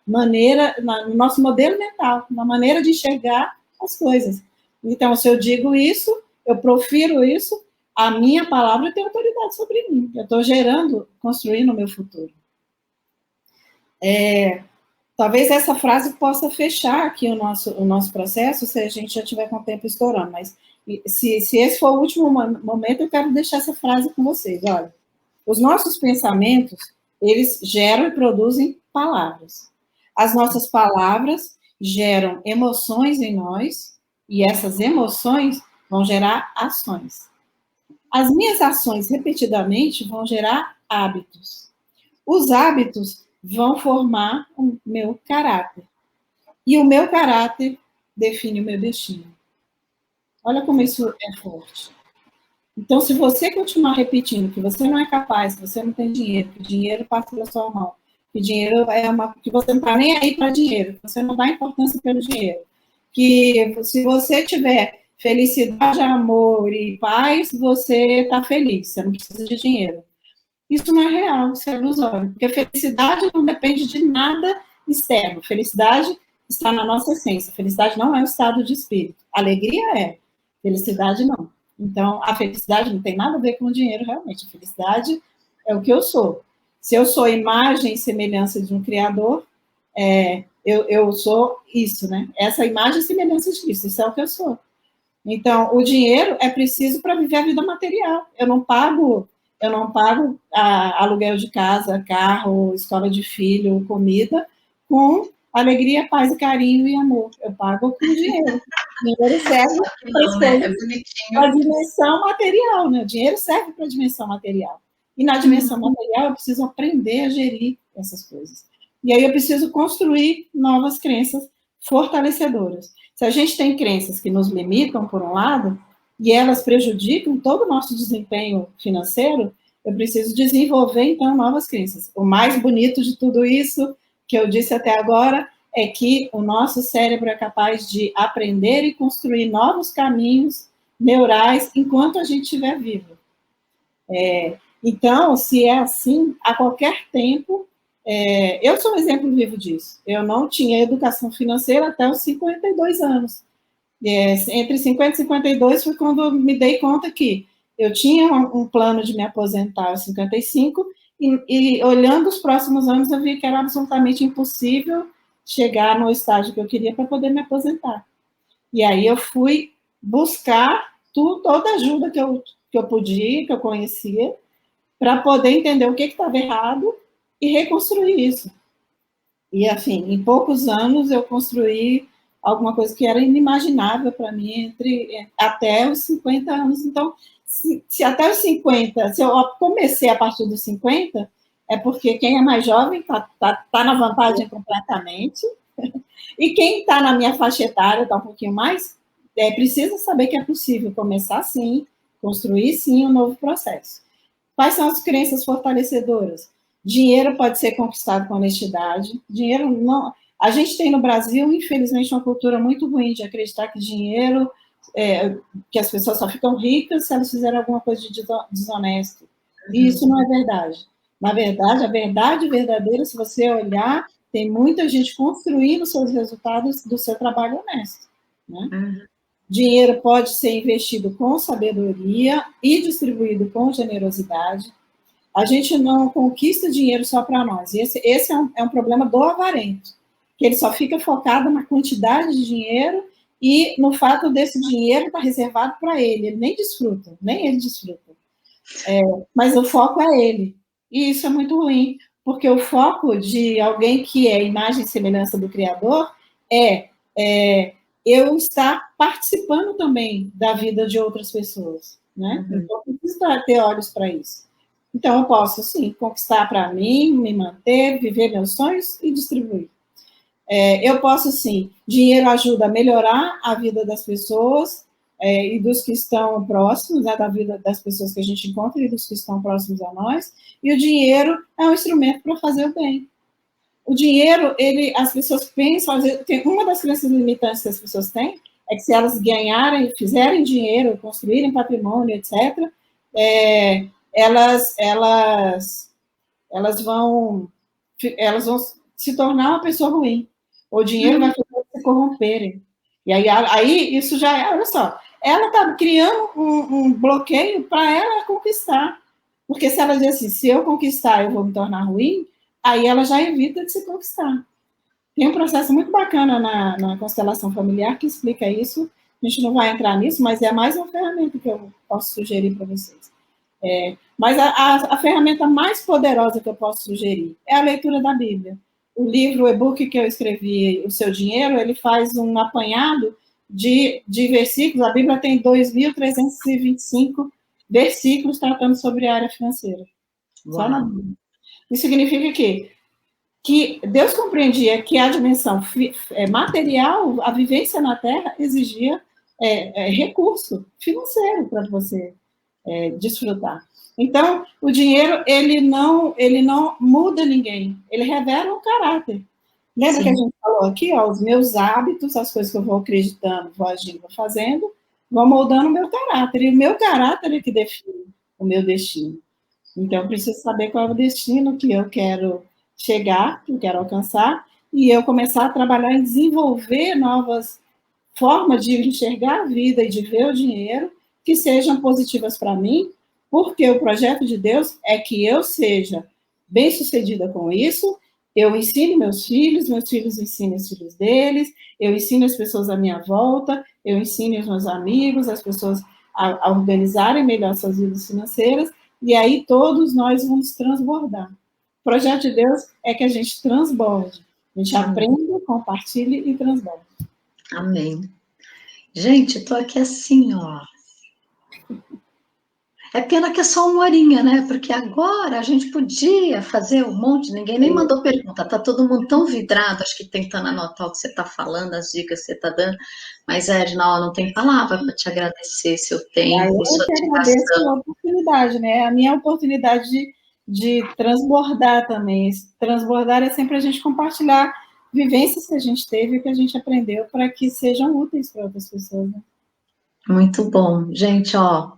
Speaker 2: maneira, no nosso modelo mental, na maneira de enxergar as coisas. Então, se eu digo isso, eu profiro isso, a minha palavra tem autoridade sobre mim. Eu estou construindo o meu futuro. Talvez essa frase possa fechar aqui o nosso processo, se a gente já tiver com o tempo estourando, mas se esse for o último momento, eu quero deixar essa frase com vocês. Olha, os nossos pensamentos, eles geram e produzem palavras. As nossas palavras geram emoções em nós, e essas emoções vão gerar ações. As minhas ações, repetidamente, vão gerar hábitos. Os hábitos vão formar o meu caráter. E o meu caráter define o meu destino. Olha como isso é forte. Então, se você continuar repetindo que você não é capaz, que você não tem dinheiro, que o dinheiro passa pela sua mão, que dinheiro que você não está nem aí para dinheiro, que você não dá importância pelo dinheiro, que se você tiver felicidade, amor e paz, você está feliz, você não precisa de dinheiro. Isso não é real, isso é ilusório, porque felicidade não depende de nada externo. Felicidade está na nossa essência. Felicidade não é um estado de espírito. Alegria é, felicidade não. Então, a felicidade não tem nada a ver com o dinheiro, realmente. A felicidade é o que eu sou. Se eu sou imagem e semelhança de um Criador, eu sou isso, né? Essa imagem e semelhança de Cristo, isso é o que eu sou. Então, o dinheiro é preciso para viver a vida material. Eu não pago aluguel de casa, carro, escola de filho, comida, com alegria, paz, carinho e amor. Eu pago com dinheiro. O dinheiro serve para a dimensão material, né? O dinheiro serve para a dimensão material. E na dimensão material eu preciso aprender a gerir essas coisas. E aí eu preciso construir novas crenças fortalecedoras. Se a gente tem crenças que nos limitam, por um lado, e elas prejudicam todo o nosso desempenho financeiro, eu preciso desenvolver, então, novas crenças. O mais bonito de tudo isso, que eu disse até agora, é que o nosso cérebro é capaz de aprender e construir novos caminhos neurais enquanto a gente estiver vivo. Então, se é assim, a qualquer tempo, eu sou um exemplo vivo disso. Eu não tinha educação financeira até os 52 anos. Entre 50 e 52 foi quando eu me dei conta que eu tinha um plano de me aposentar aos 55 e olhando os próximos anos eu vi que era absolutamente impossível chegar no estágio que eu queria para poder me aposentar. E aí eu fui buscar toda a ajuda que eu podia, que eu conhecia, para poder entender o que estava errado e reconstruir isso. E, assim, em poucos anos eu construí alguma coisa que era inimaginável para mim até os 50 anos. Então, se até os 50, se eu comecei a partir dos 50, é porque quem é mais jovem tá na vantagem completamente, e quem está na minha faixa etária, está um pouquinho mais, precisa saber que é possível começar sim, construir sim um novo processo. Quais são as crenças fortalecedoras? Dinheiro pode ser conquistado com honestidade. Dinheiro não. A gente tem no Brasil, infelizmente, uma cultura muito ruim de acreditar que dinheiro, que as pessoas só ficam ricas se elas fizerem alguma coisa de desonesto. E isso não é verdade. Na verdade, a verdade verdadeira, se você olhar, tem muita gente construindo seus resultados do seu trabalho honesto. Né? Dinheiro pode ser investido com sabedoria e distribuído com generosidade. A gente não conquista dinheiro só para nós. Esse é um problema do avarento, que ele só fica focado na quantidade de dinheiro e no fato desse dinheiro estar reservado para ele. Ele nem ele desfruta. Mas o foco é ele. E isso é muito ruim, porque o foco de alguém que é imagem e semelhança do Criador é eu estar participando também da vida de outras pessoas. Né? Então, eu preciso ter olhos para isso. Então, eu posso, sim, conquistar para mim, me manter, viver meus sonhos e distribuir. Eu posso, sim, dinheiro ajuda a melhorar a vida das pessoas e dos que estão próximos, né, da vida das pessoas que a gente encontra e dos que estão próximos a nós, e o dinheiro é um instrumento para fazer o bem. O dinheiro, as pessoas pensam, às vezes, uma das crenças limitantes que as pessoas têm é que se elas ganharem, fizerem dinheiro, construírem patrimônio, etc., elas vão se tornar uma pessoa ruim. O dinheiro vai fazer elas se corromperem. E aí isso já é, olha só, ela está criando um bloqueio para ela conquistar. Porque se ela diz assim, se eu conquistar, eu vou me tornar ruim, aí ela já evita de se conquistar. Tem um processo muito bacana na constelação familiar que explica isso. A gente não vai entrar nisso, mas é mais uma ferramenta que eu posso sugerir para vocês. Mas a ferramenta mais poderosa que eu posso sugerir é a leitura da Bíblia. O livro, o e-book que eu escrevi, O Seu Dinheiro, ele faz um apanhado de versículos. A Bíblia tem 2.325 versículos tratando sobre a área financeira. Uau. Só na Bíblia. Isso significa que Deus compreendia que a dimensão material, a vivência na Terra, exigia recurso financeiro para você desfrutar. Então, o dinheiro, ele não muda ninguém, ele revela um caráter. Lembra Sim. que a gente falou aqui, ó, os meus hábitos, as coisas que eu vou acreditando, vou agindo, vou fazendo, vão moldando o meu caráter, e o meu caráter é que define o meu destino. Então, eu preciso saber qual é o destino que eu quero chegar, que eu quero alcançar, e eu começar a trabalhar em desenvolver novas formas de enxergar a vida e de ver o dinheiro que sejam positivas para mim, porque o projeto de Deus é que eu seja bem-sucedida com isso, eu ensine meus filhos ensinem os filhos deles, eu ensino as pessoas à minha volta, eu ensino os meus amigos, as pessoas a organizarem melhor suas vidas financeiras, e aí todos nós vamos transbordar. O projeto de Deus é que a gente transborde, a gente aprenda, compartilhe e transborde.
Speaker 1: Amém. Gente, tô aqui assim, ó. É pena que é só uma horinha, né? Porque agora a gente podia fazer um monte, ninguém nem mandou pergunta, tá todo mundo tão vidrado, acho que tentando anotar o que você está falando, as dicas que você está dando, mas Edna, ó, não tem palavra para te agradecer seu
Speaker 2: Aí
Speaker 1: tempo,
Speaker 2: eu
Speaker 1: sua
Speaker 2: que agradeço
Speaker 1: dedicação.
Speaker 2: a oportunidade, né? A minha oportunidade de transbordar também. Transbordar é sempre a gente compartilhar vivências que a gente teve e que a gente aprendeu para que sejam úteis para outras pessoas, né?
Speaker 1: Muito bom. Gente, ó,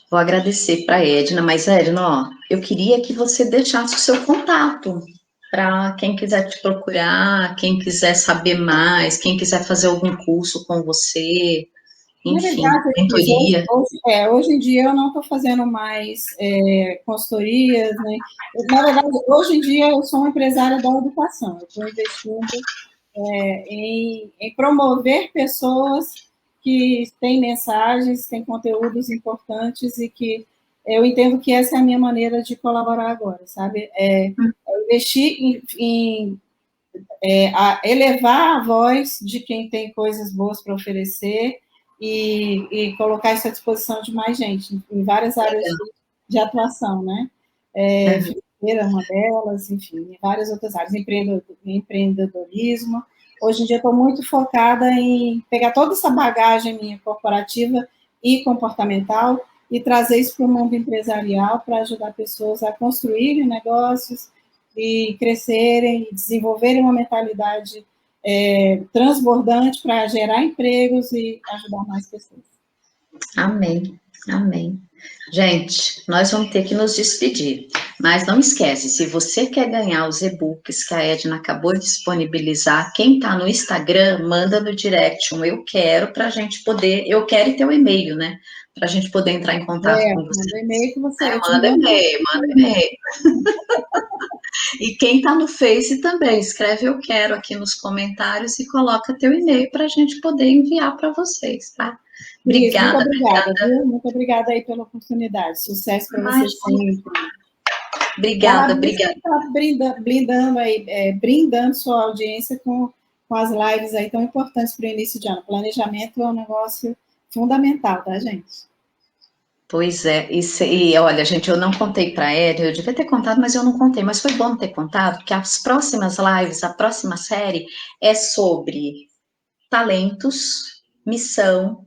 Speaker 1: vou agradecer para a Edna, mas Edna, ó, eu queria que você deixasse o seu contato para quem quiser te procurar, quem quiser saber mais, quem quiser fazer algum curso com você,
Speaker 2: Na
Speaker 1: enfim,
Speaker 2: verdade,
Speaker 1: mentoria.
Speaker 2: hoje em dia eu não estou fazendo mais consultorias, né? Na verdade, hoje em dia eu sou uma empresária da educação. Eu estou investindo em promover pessoas que têm mensagens, têm conteúdos importantes e que eu entendo que essa é a minha maneira de colaborar agora, sabe? Investir a elevar a voz de quem tem coisas boas para oferecer e colocar isso à disposição de mais gente, em várias áreas de atuação, né? Financeira é uma delas, enfim, em várias outras áreas, empreendedorismo. Hoje em dia estou muito focada em pegar toda essa bagagem minha corporativa e comportamental e trazer isso para o mundo empresarial para ajudar pessoas a construírem negócios e crescerem, e desenvolverem uma mentalidade transbordante para gerar empregos e ajudar mais pessoas.
Speaker 1: Amém, amém. Gente, nós vamos ter que nos despedir, mas não esquece, se você quer ganhar os e-books que a Edna acabou de disponibilizar, quem está no Instagram, manda no direct um eu quero para a gente poder, eu quero e teu e-mail, né? Para a gente poder entrar em contato com você.
Speaker 2: Manda e-mail que você...
Speaker 1: Manda e-mail, manda e-mail. E quem está no Face também, escreve eu quero aqui nos comentários e coloca teu e-mail para a gente poder enviar para vocês, tá?
Speaker 2: Isso, muito
Speaker 1: Obrigada,
Speaker 2: obrigada,
Speaker 1: obrigada.
Speaker 2: viu? Muito obrigada aí pela oportunidade. Sucesso para você
Speaker 1: Imagina.
Speaker 2: sempre.
Speaker 1: Obrigada, obrigada.
Speaker 2: Está brindando aí, brindando sua audiência com as lives aí tão importantes para o início de ano. Planejamento é um negócio fundamental, tá, gente?
Speaker 1: Pois é, e olha, gente, eu não contei para a Érica, eu devia ter contado, mas eu não contei, mas foi bom ter contado, porque as próximas lives, a próxima série é sobre talentos, missão,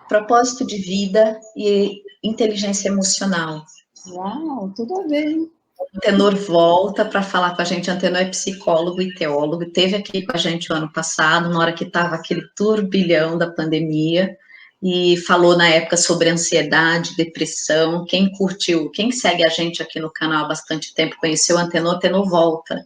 Speaker 1: propósito de vida e inteligência emocional.
Speaker 2: Uau, tudo a ver, hein?
Speaker 1: O Antenor volta para falar com a gente. Antenor é psicólogo e teólogo, esteve aqui com a gente o ano passado, na hora que estava aquele turbilhão da pandemia, e falou na época sobre ansiedade, depressão. Quem curtiu, quem segue a gente aqui no canal há bastante tempo, conheceu o Antenor, Antenor volta.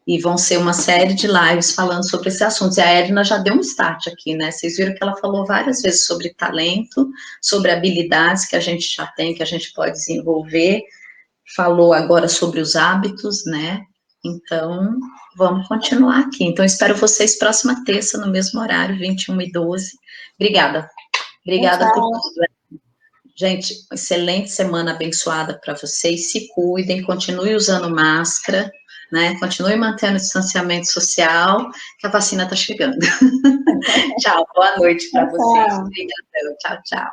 Speaker 1: E vão ser uma série de lives falando sobre esses assuntos. E a Edna já deu um start aqui, né? Vocês viram que ela falou várias vezes sobre talento, sobre habilidades que a gente já tem, que a gente pode desenvolver. Falou agora sobre os hábitos, né? Então, vamos continuar aqui. Então, espero vocês próxima terça, no mesmo horário, 21h12. Obrigada. Obrigada por tudo. Gente, excelente semana abençoada para vocês. Se cuidem, continue usando máscara, né? Continue mantendo o distanciamento social, que a vacina está chegando. Tchau, boa noite para vocês. Obrigada. Tchau, tchau.